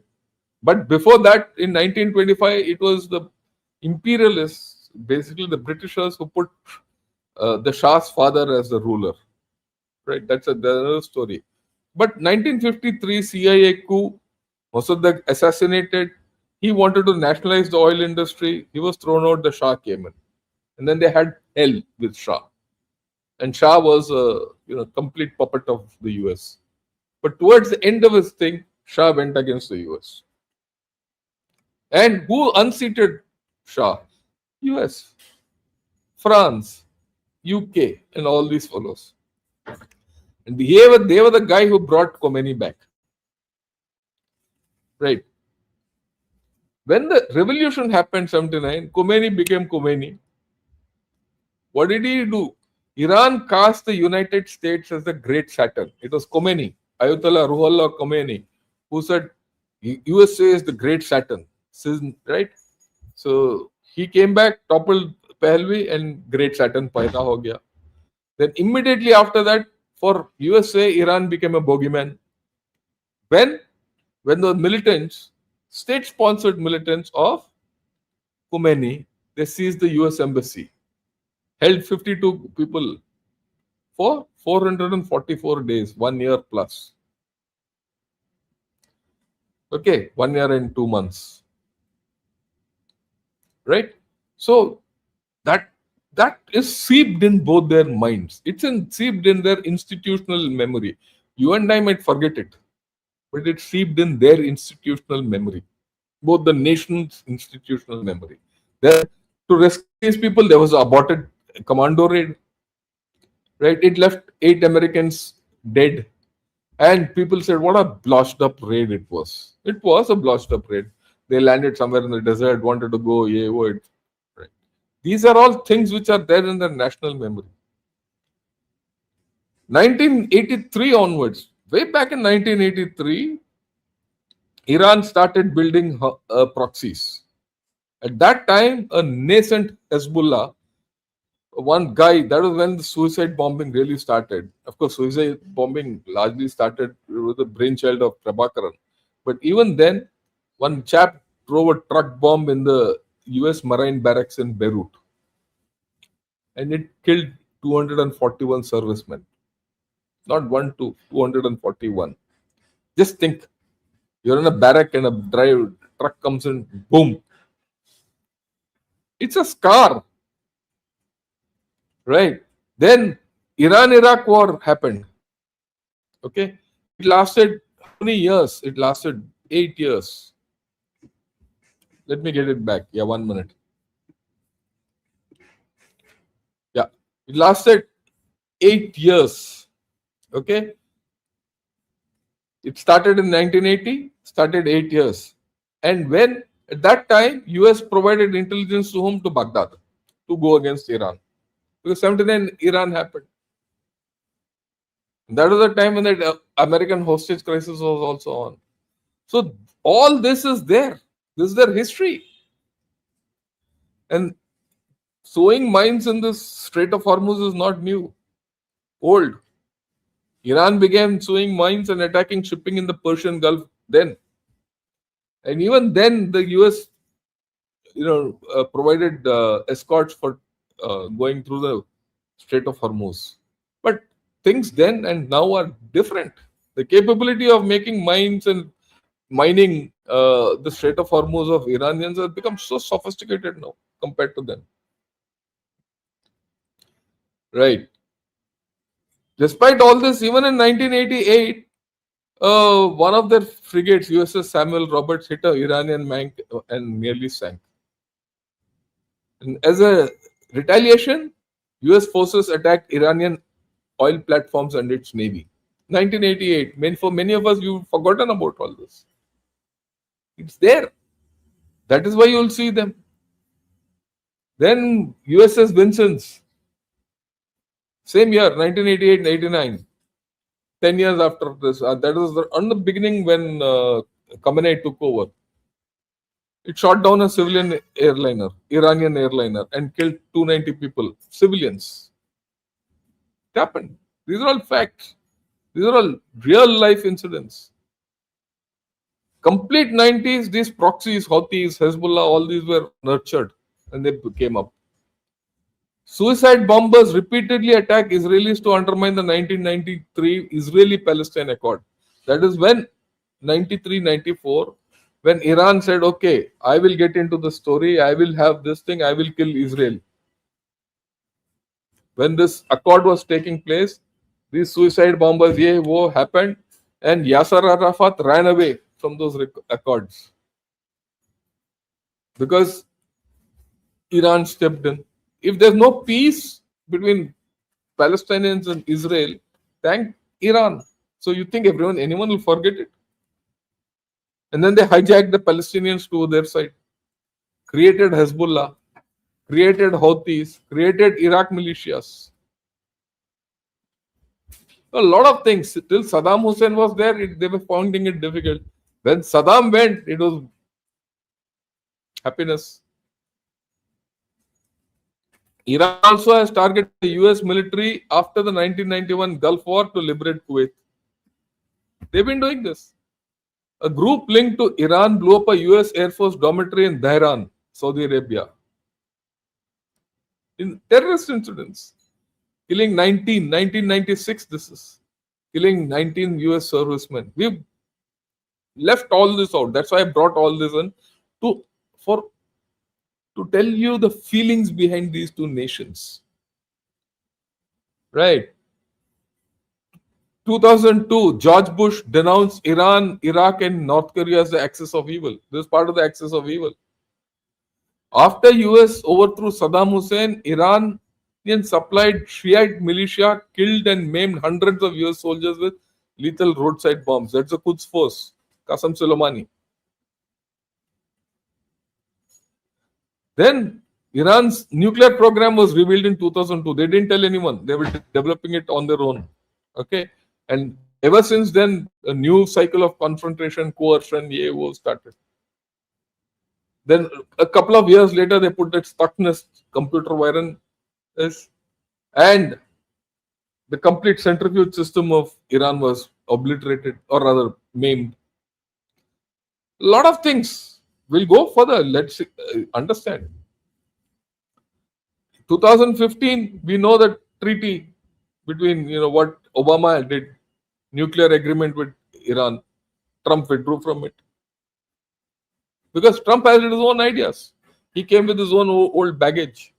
But before that, in 1925, it was the imperialists, basically the Britishers, who put the Shah's father as the ruler. Right? That's another story. But 1953 CIA coup, Mossadegh assassinated. He wanted to nationalize the oil industry. He was thrown out. The Shah came in, and then they had hell with Shah. And Shah was a complete puppet of the US. But towards the end of his thing, Shah went against the US. And who unseated Shah? US, France, UK, and all these fellows. And they were the guy who brought Khomeini back. Right. When the revolution happened, 79, Khomeini became Khomeini. What did he do? Iran cast the United States as the great Saturn. It was Khomeini, Ayatollah Ruhollah Khomeini, who said USA is the great Saturn. Right? So he came back, toppled Pahlavi, and great Saturn paida ho gaya. Then immediately after that, for USA, Iran became a bogeyman. When the militants, state-sponsored militants of Khomeini, they seized the US embassy, held 52 people for 444 days, 1 year plus. Okay, 1 year and 2 months. Right? So that is seeped in both their minds. It's seeped in their institutional memory. You and I might forget it, but it's seeped in their institutional memory, both the nation's institutional memory. Then, to rescue these people, there was an aborted commando raid. Right? It left 8 Americans dead. And people said, what a blotched up raid it was. It was a blotched up raid. They landed somewhere in the desert, wanted to go, right. These are all things which are there in their national memory. 1983 onwards, way back in 1983, Iran started building proxies. At that time, a nascent Hezbollah, one guy, that was when the suicide bombing really started. Of course, suicide bombing largely started with the brainchild of Prabhakaran. But even then, one chap drove a truck bomb in the US Marine barracks in Beirut. And it killed 241 servicemen. Not 1, 2, 241. Just think, you're in a barrack and a truck comes in, boom. It's a scar. Right. Then Iran-Iraq war happened. Okay. It lasted how many years? It lasted 8 years. Let me get it back. Yeah, 1 minute. Yeah. It lasted 8 years. Okay. It started in 1980, started 8 years. And when at that time, US provided intelligence to whom? To Baghdad to go against Iran. Because 79 Iran happened. That was the time when the American hostage crisis was also on. So all this is there. This is their history. And sowing mines in the Strait of Hormuz is not new. Old. Iran began sowing mines and attacking shipping in the Persian Gulf then. And even then the US provided escorts for going through the Strait of Hormuz. But things then and now are different. The capability of making mines and mining the Strait of Hormuz of Iranians has become so sophisticated now compared to them. Right. Despite all this, even in 1988, one of their frigates, USS Samuel Roberts, hit an Iranian mine and nearly sank. And as a retaliation, US forces attacked Iranian oil platforms and its navy. 1988. For many of us, you've forgotten about all this. It's there. That is why you'll see them. Then USS Vincennes. Same year, 1988 and 89. 10 years after this. That was on the beginning when Khamenei took over. It shot down a civilian airliner, Iranian airliner, and killed 290 people, civilians. It happened. These are all facts. These are all real life incidents. Complete 90s, these proxies, Houthis, Hezbollah, all these were nurtured and they came up. Suicide bombers repeatedly attack Israelis to undermine the 1993 Israeli-Palestine Accord. That is when 93-94, when Iran said, okay, I will get into the story, I will have this thing, I will kill Israel. When this accord was taking place, these suicide bombers, happened, and Yasser Arafat ran away from those accords. Because Iran stepped in. If there's no peace between Palestinians and Israel, thank Iran. So you think anyone will forget it? And then they hijacked the Palestinians to their side. created Hezbollah, created Houthis, created Iraq militias. A lot of things. Till Saddam Hussein was there, they were finding it difficult. When Saddam went, it was happiness. Iran also has targeted the US military after the 1991 Gulf War to liberate Kuwait. They've been doing this. A group linked to Iran blew up a US Air Force dormitory in Dhahran, Saudi Arabia. In terrorist incidents, killing 1996 this is. Killing 19 US servicemen. We've left all this out. That's why I brought all this in to tell you the feelings behind these two nations. Right. 2002, George Bush denounced Iran, Iraq, and North Korea as the axis of evil. This is part of the axis of evil. After US overthrew Saddam Hussein, Iranian supplied Shiite militia killed and maimed hundreds of US soldiers with lethal roadside bombs. That's the Quds Force, Qasem Soleimani. Then Iran's nuclear program was revealed in 2002. They didn't tell anyone. They were developing it on their own. Okay. And ever since then, a new cycle of confrontation, coercion, started. Then a couple of years later, they put that Stuxnet computer virus, and the complete centrifuge system of Iran was obliterated, or rather maimed. A lot of things. We'll go further. Let's understand. 2015, we know the treaty between what Obama did, nuclear agreement with Iran. Trump withdrew from it because Trump has his own ideas. He came with his own old baggage.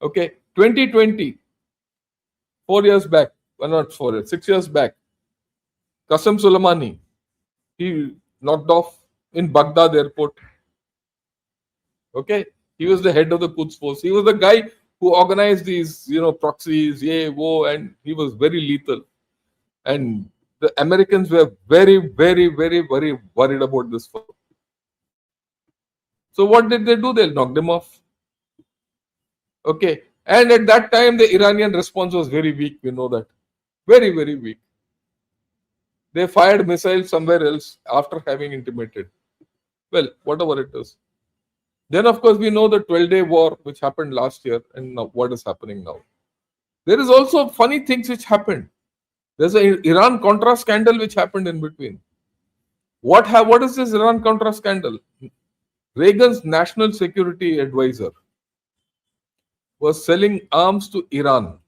Okay, 2020, 4 years back, well, not 4 years, 6 years back, Qasem Soleimani, he knocked off in Baghdad airport. Okay, he was the head of the Quds Force. He was the guy who organized these, proxies, and he was very lethal. And the Americans were very, very, very, very worried about this. So what did they do? They knocked him off. Okay, and at that time, the Iranian response was very weak. We know that. Very, very weak. They fired missiles somewhere else after having intimated. Well, whatever it is. Then, of course, we know the 12-day war which happened last year and now what is happening now. There is also funny things which happened. There's an Iran-Contra scandal which happened in between. What is this Iran-Contra scandal? Reagan's national security advisor was selling arms to Iran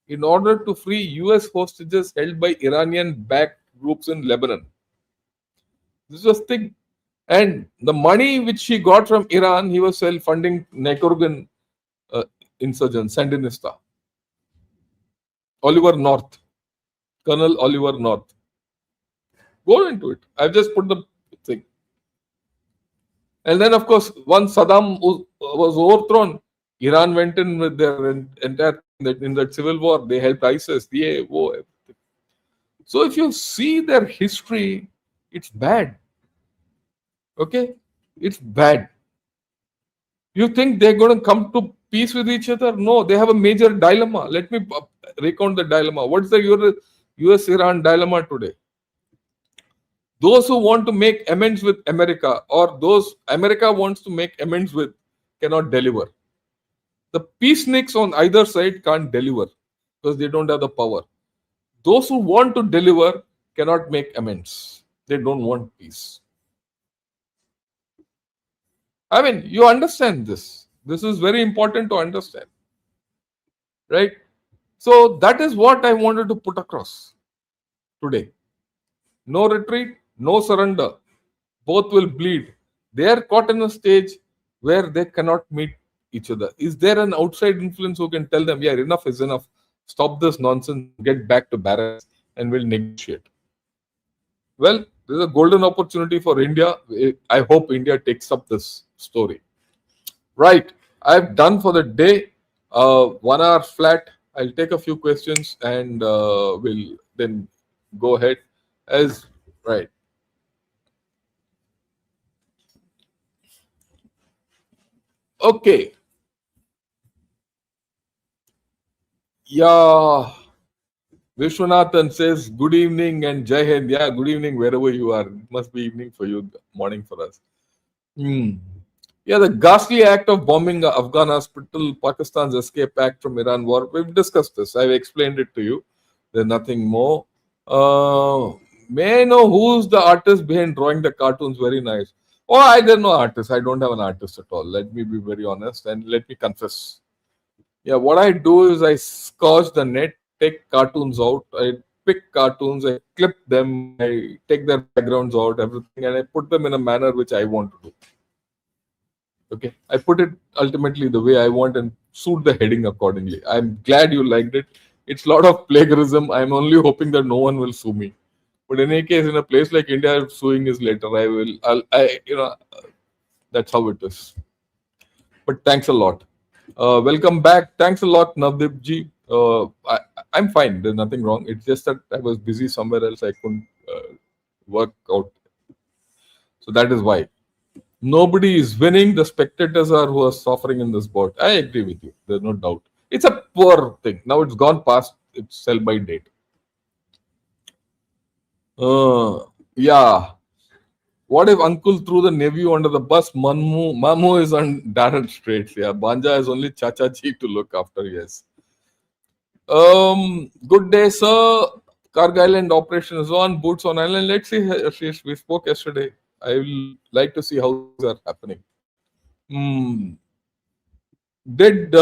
in order to free US hostages held by Iranian-backed groups in Lebanon. This was thing. And the money which he got from Iran, he was funding Nicaraguan insurgents, Sandinista. Oliver North, Colonel Oliver North. Go into it. I've just put the thing. And then, of course, once Saddam was overthrown, Iran went in with their entire in that civil war. They helped ISIS, everything. So if you see their history, it's bad. Okay, it's bad. You think they're going to come to peace with each other? No, they have a major dilemma. Let me recount the dilemma. What's the US-Iran dilemma today? Those who want to make amends with America, or those America wants to make amends with, cannot deliver. The peaceniks on either side can't deliver because they don't have the power. Those who want to deliver cannot make amends. They don't want peace. I mean, you understand this. This is very important to understand. Right? So that is what I wanted to put across today. No retreat, no surrender. Both will bleed. They are caught in a stage where they cannot meet each other. Is there an outside influence who can tell them, yeah, enough is enough. Stop this nonsense, get back to barracks, and we'll negotiate. Well, there's a golden opportunity for India. I hope India takes up this story. Right. I've done for the day. 1 hour flat. I'll take a few questions and we'll then go ahead. Right. Okay. Yeah. Vishwanathan says, good evening and Jai Hind. Yeah, good evening wherever you are. It must be evening for you, morning for us. Yeah, the ghastly act of bombing the Afghan hospital, Pakistan's escape act from Iran war. We've discussed this. I've explained it to you. There's nothing more. May I know who's the artist behind drawing the cartoons? Very nice. Oh, I don't know artist. I don't have an artist at all. Let me be very honest and let me confess. Yeah, what I do is I scourge the net, take cartoons out, I pick cartoons, I clip them, I take their backgrounds out, everything, and I put them in a manner which I want to do. Okay, I put it ultimately the way I want and suit the heading accordingly. I'm glad you liked it. It's a lot of plagiarism. I'm only hoping that no one will sue me. But in any case, in a place like India, suing is later. That's how it is. But thanks a lot. Welcome back. Thanks a lot, Navdeep ji. I'm fine. There's nothing wrong. It's just that I was busy somewhere else. I couldn't work out. So that is why. Nobody is winning. The spectators are who are suffering in this boat. I agree with you. There's no doubt. It's a poor thing. Now it's gone past its sell by date. Yeah. What if uncle threw the nephew under the bus? Mamu is on direct straits. Yeah. Banja is only Chachaji to look after. Yes. Good day, sir. Karg Island operation is on. Boots on island. Let's see. We spoke yesterday. I will like to see how things are happening. Did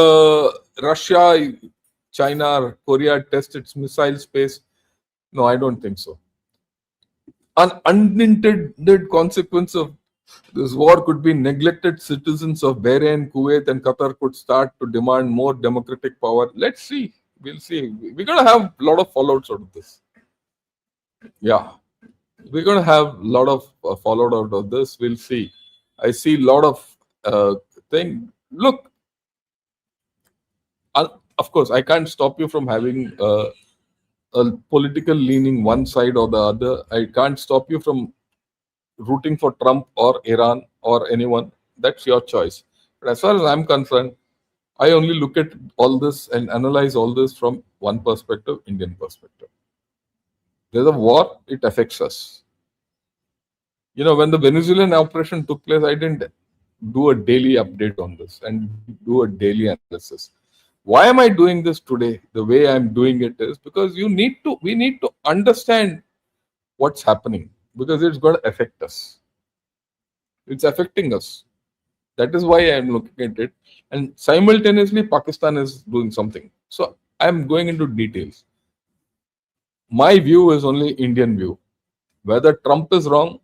Russia, China, Korea test its missile space? No, I don't think so. An unintended consequence of this war could be neglected citizens of Bahrain, Kuwait, and Qatar could start to demand more democratic power. Let's see. We'll see. We're going to have a lot of fallouts out of this. Yeah. We're going to have a lot of fallout out of this. We'll see. I see a lot of thing. Look, of course, I can't stop you from having a political leaning one side or the other. I can't stop you from rooting for Trump or Iran or anyone. That's your choice. But as far as I'm concerned, I only look at all this and analyze all this from one perspective, Indian perspective. There's a war, it affects us. When the Venezuelan operation took place, I didn't do a daily update on this and do a daily analysis. Why am I doing this today? The way I'm doing it is because we need to understand what's happening because it's going to affect us. It's affecting us. That is why I'm looking at it. And simultaneously, Pakistan is doing something. So I'm going into details. My view is only Indian view. Whether Trump is wrong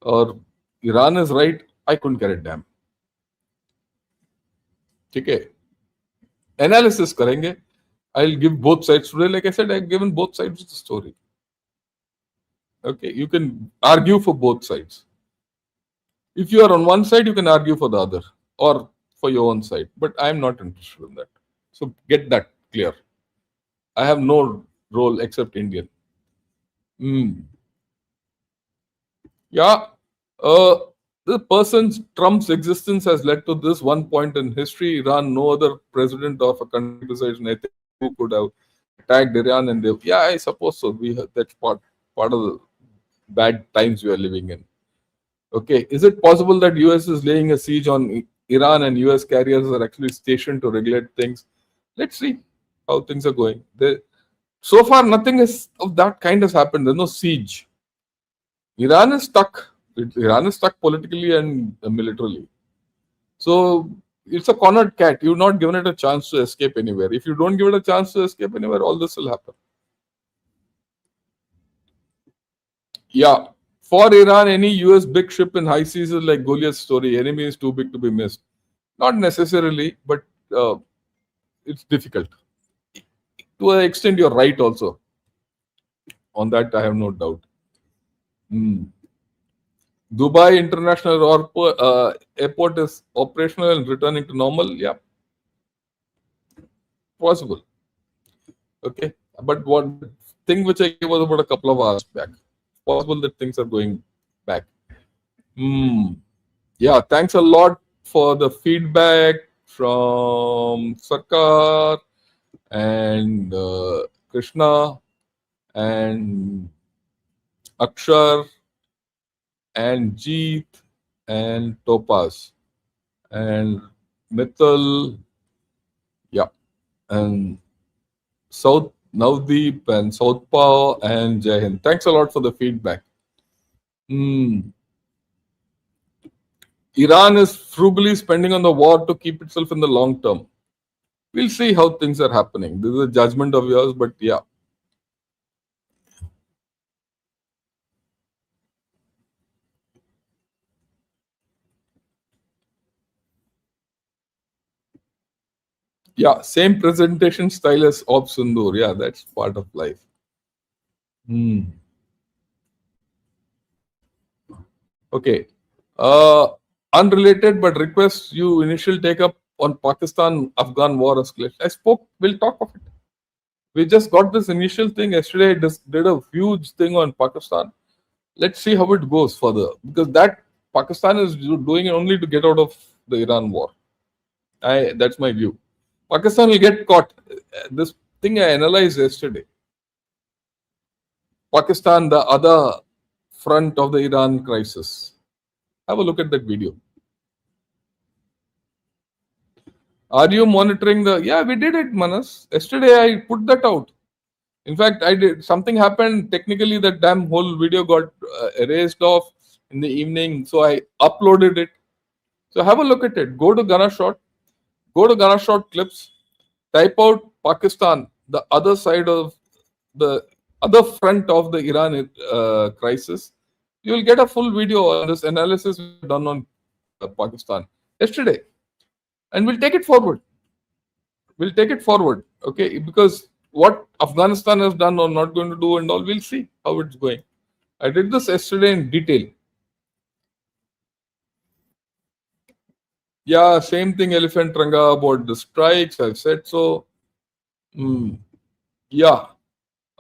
or Iran is right, I couldn't care a damn. Okay. Analysis karenge. I'll give both sides today. Like I said, I've given both sides of the story. Okay, you can argue for both sides. If you are on one side, you can argue for the other or for your own side. But I'm not interested in that. So get that clear. I have no role except Indian. Yeah. Trump's existence has led to this one point in history. Iran, no other president of a country besides Netanyahu could have attacked Iran, and I suppose so. That's part of the bad times we are living in. Okay, is it possible that US is laying a siege on Iran and US carriers are actually stationed to regulate things? Let's see how things are going. So far, nothing of that kind has happened. There's no siege. Iran is stuck. Iran is stuck politically and militarily. So it's a cornered cat. You're not given it a chance to escape anywhere. If you don't give it a chance to escape anywhere, all this will happen. Yeah. For Iran, any US big ship in high seas is like Goliath's story. Enemy is too big to be missed. Not necessarily, but it's difficult. To an extent, you're right also. On that, I have no doubt. Dubai International Airport is operational and returning to normal. Yeah. Possible. Okay. But one thing which I gave was about a couple of hours back. Possible that things are going back. Yeah. Thanks a lot for the feedback from Sarkar and Krishna and Akshar and Jeet and Topaz and Mithil, yeah, and South Navdeep and Southpaw and Jai Hind. Thanks a lot for the feedback. Iran is frugally spending on the war to keep itself in the long term. We'll see how things are happening. This is a judgment of yours, but yeah. Yeah, same presentation style as Ob Sundur. Yeah, that's part of life. Okay. Unrelated, but request you initial take up on Pakistan-Afghan war escalation. I spoke, we'll talk of it. We just got this initial thing yesterday. Did a huge thing on Pakistan. Let's see how it goes further, because that Pakistan is doing it only to get out of the Iran war. That's my view. Pakistan will get caught. This thing I analyzed yesterday. Pakistan, the other front of the Iran crisis. Have a look at that video. Are you monitoring the? Yeah, we did it, Manas. Yesterday I put that out. In fact, I did. Something happened. Technically, that damn whole video got erased off in the evening. So I uploaded it. So have a look at it. Go to Ganashot. Go to Ganashot clips. Type out Pakistan, the other side of the other front of the Iran crisis. You will get a full video on this analysis done on Pakistan yesterday. And we'll take it forward. We'll take it forward. Okay. Because what Afghanistan has done or not going to do and all, we'll see how it's going. I did this yesterday in detail. Yeah, same thing, Elephant Ranga, about the strikes. I've said so. Yeah.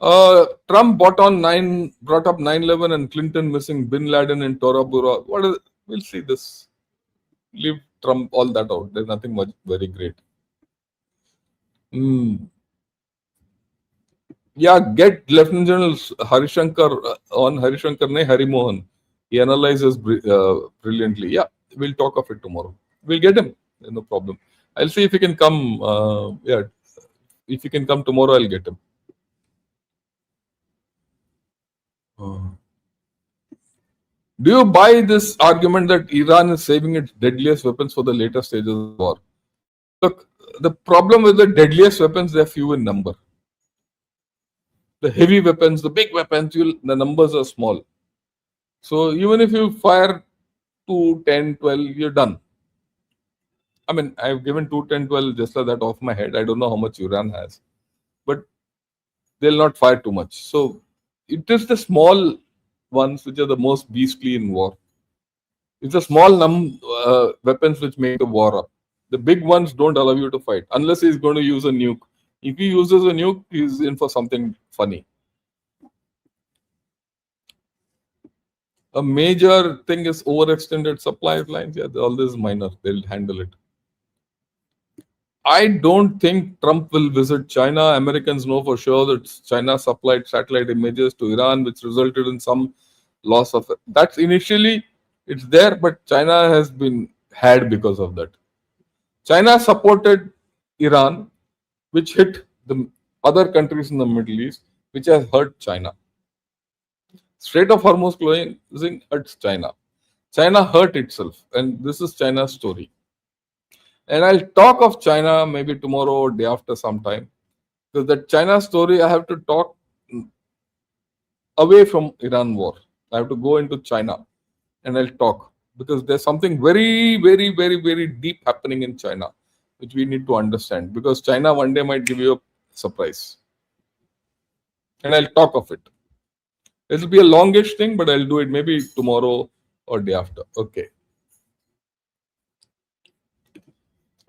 Trump brought up 9/11 and Clinton missing Bin Laden and Tora Bora. We'll see this. Leave Trump all that out. There's nothing much very great. Yeah, get Lieutenant General Harishankar on Harishankar, Hari Mohan. He analyzes brilliantly. Yeah, we'll talk of it tomorrow. We'll get him. No problem. I'll see if he can come. If he can come tomorrow, I'll get him. Do you buy this argument that Iran is saving its deadliest weapons for the later stages of the war? Look, the problem with the deadliest weapons, they're few in number. The heavy weapons, the big weapons, the numbers are small. So even if you fire 2, 10, 12, you're done. I mean, I've given 2, 10, 12 just like that off my head. I don't know how much Iran has. But they'll not fire too much. So it is the small ones which are the most beastly in war. It's the small weapons which make the war up. The big ones don't allow you to fight unless he's going to use a nuke. If he uses a nuke, he's in for something funny. A major thing is overextended supply lines. Yeah, all this is minor. They'll handle it. I don't think Trump will visit China. Americans know for sure that China supplied satellite images to Iran, which resulted in some loss of it. That's initially, it's there, but China has been had because of that. China supported Iran, which hit the other countries in the Middle East, which has hurt China. Strait of Hormuz closing hurts China. China hurt itself, and this is China's story. And I'll talk of China maybe tomorrow or day after sometime. Because the China story, I have to talk away from Iran war. I have to go into China and I'll talk. Because there's something very, very, very, very deep happening in China, which we need to understand. Because China one day might give you a surprise. And I'll talk of it. It'll be a longish thing, but I'll do it maybe tomorrow or day after. Okay.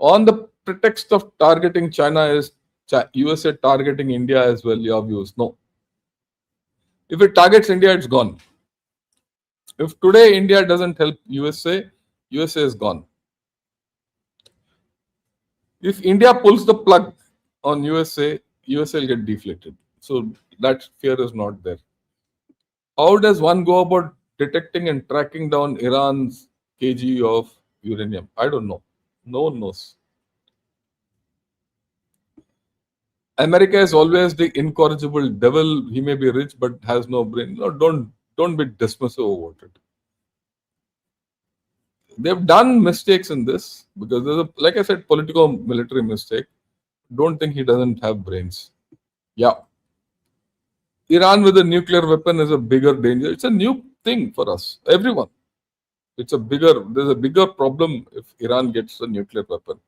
On the pretext of targeting China, is USA targeting India as well? Your views? No. If it targets India, it's gone. If today India doesn't help USA, USA is gone. If India pulls the plug on USA, USA will get deflated. So that fear is not there. How does one go about detecting and tracking down Iran's kg of uranium? I don't know. No one knows. America is always the incorrigible devil. He may be rich but has no brain. No, don't be dismissive about it. They've done mistakes in this because there's a, like I said, political military mistake. Don't think he doesn't have brains. Yeah. Iran with a nuclear weapon is a bigger danger. It's a new thing for us, everyone. There's a bigger problem if Iran gets a nuclear weapon.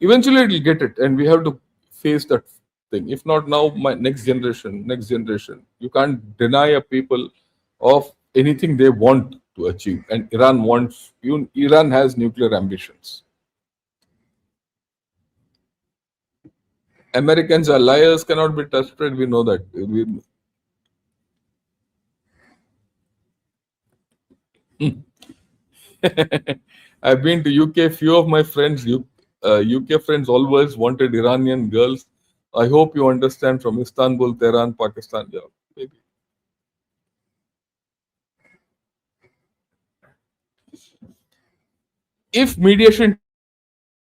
Eventually it will get it, and we have to face that thing. If not now, my next generation. You can't deny a people of anything they want to achieve. And Iran has nuclear ambitions. Americans are liars, cannot be trusted. We know that. I've been to UK. Few of my friends, UK friends, always wanted Iranian girls. I hope you understand from Istanbul, Tehran, Pakistan. Yeah, maybe. If mediation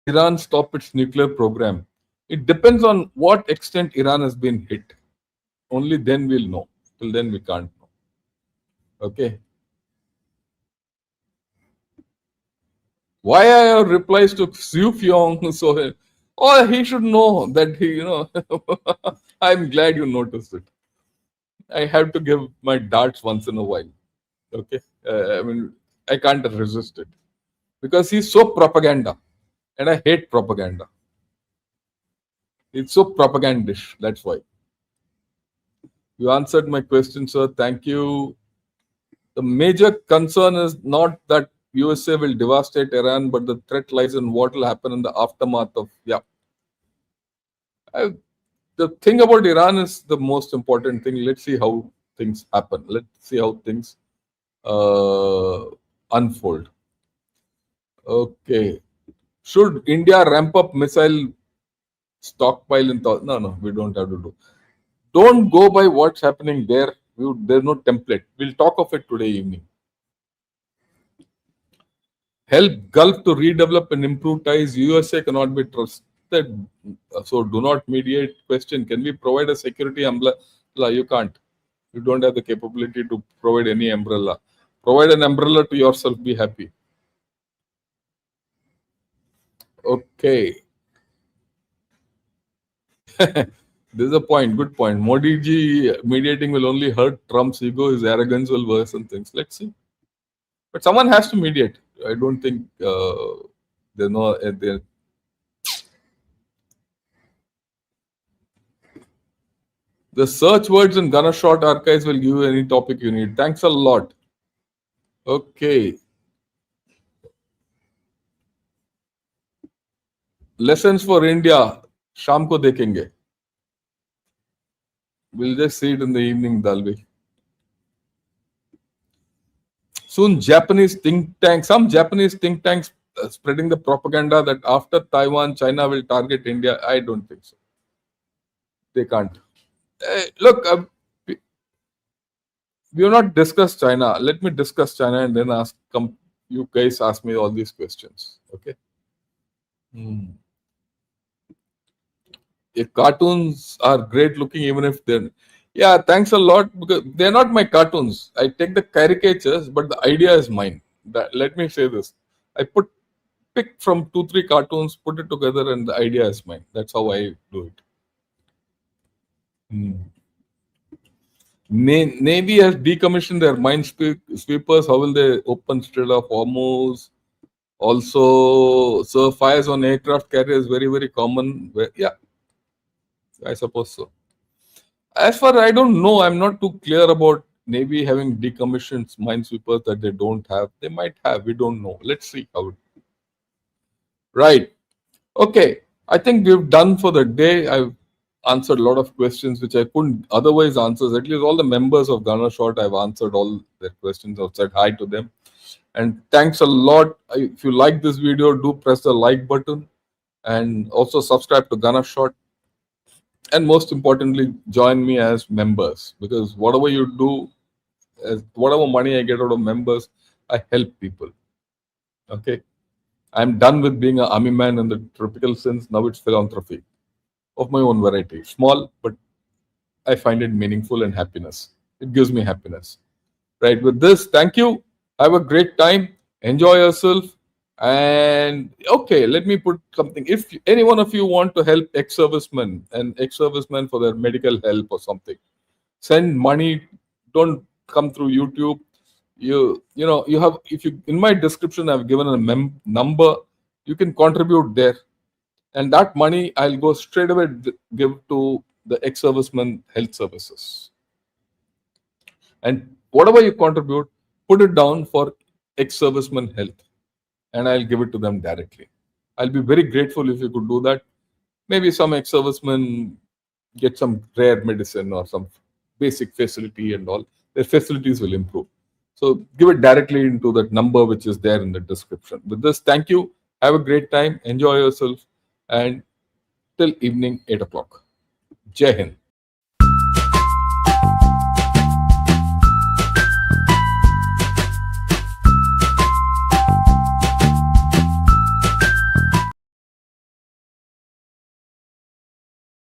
Iran stop its nuclear program, it depends on what extent Iran has been hit. Only then we'll know. Till then we can't know. Okay. Why are your replies to Xu Fyong so? Oh, he should know that he, I'm glad you noticed it. I have to give my darts once in a while. Okay. I can't resist it because he's so propaganda, and I hate propaganda. It's so propagandish. That's why. You answered my question, sir. Thank you. The major concern is not that USA will devastate Iran, but the threat lies in what will happen in the aftermath of. Yeah. The thing about Iran is the most important thing. Let's see how things happen. Let's see how things unfold. Okay. Should India ramp up missile stockpile in no, we don't have to do. Don't go by what's happening there. There's no template. We'll talk of it today evening. Help Gulf to redevelop and improve ties. USA cannot be trusted. So do not mediate. Question: can we provide a security umbrella? You can't. You don't have the capability to provide any umbrella. Provide an umbrella to yourself. Be happy. Okay. This is a point. Good point. Modi ji mediating will only hurt Trump's ego. His arrogance will worsen things. Let's see. But someone has to mediate. I don't think there's no. The search words in Gunner Short archives will give you any topic you need. Thanks a lot. Okay. Lessons for India. Sham ko dekhenge. We'll just see it in the evening, Dalvi. Soon, some Japanese think tanks spreading the propaganda that after Taiwan, China will target India. I don't think so. They can't. Look, we have not discussed China. Let me discuss China and then you guys ask me all these questions. Okay. If cartoons are great looking, even if they're. Yeah, thanks a lot, because they're not my cartoons. I take the caricatures, but the idea is mine. Let me say this. I pick from 2-3 cartoons, put it together, and the idea is mine. That's how I do it. Navy has decommissioned their minesweepers. How will they open Strait of Hormuz? Also, so fires on aircraft carriers very, very common. Yeah, I suppose so. As far I don't know, I'm not too clear about Navy having decommissioned minesweepers that they don't have. They might have. We don't know. Let's see how it. Right. Okay. I think we've done for the day. I've answered a lot of questions which I couldn't otherwise answer. At least all the members of Gunner Short, I've answered all their questions. I've said hi to them. And thanks a lot. If you like this video, do press the like button. and also subscribe to Ghana Shot. And most importantly, join me as members, because whatever you do, whatever money I get out of members, I help people. Okay. I'm done with being an army man in the typical sense. Now it's philanthropy of my own variety. Small, but I find it meaningful and happiness. It gives me happiness. Right. With this, thank you. Have a great time. Enjoy yourself. And okay, let me put something. If any one of you want to help ex-servicemen and ex-servicemen for their medical help or something, send money. Don't come through YouTube. You know, you have, if you, in my description I've given a number. You can contribute there, and that money I'll go straight away give to the ex-servicemen health services. And whatever you contribute, put it down for ex-servicemen health, and I'll give it to them directly. I'll be very grateful if you could do that. Maybe some ex-servicemen get some rare medicine or some basic facility and all. Their facilities will improve. So give it directly into that number which is there in the description. With this, thank you. Have a great time. Enjoy yourself. And till evening 8 o'clock. Jai Hind.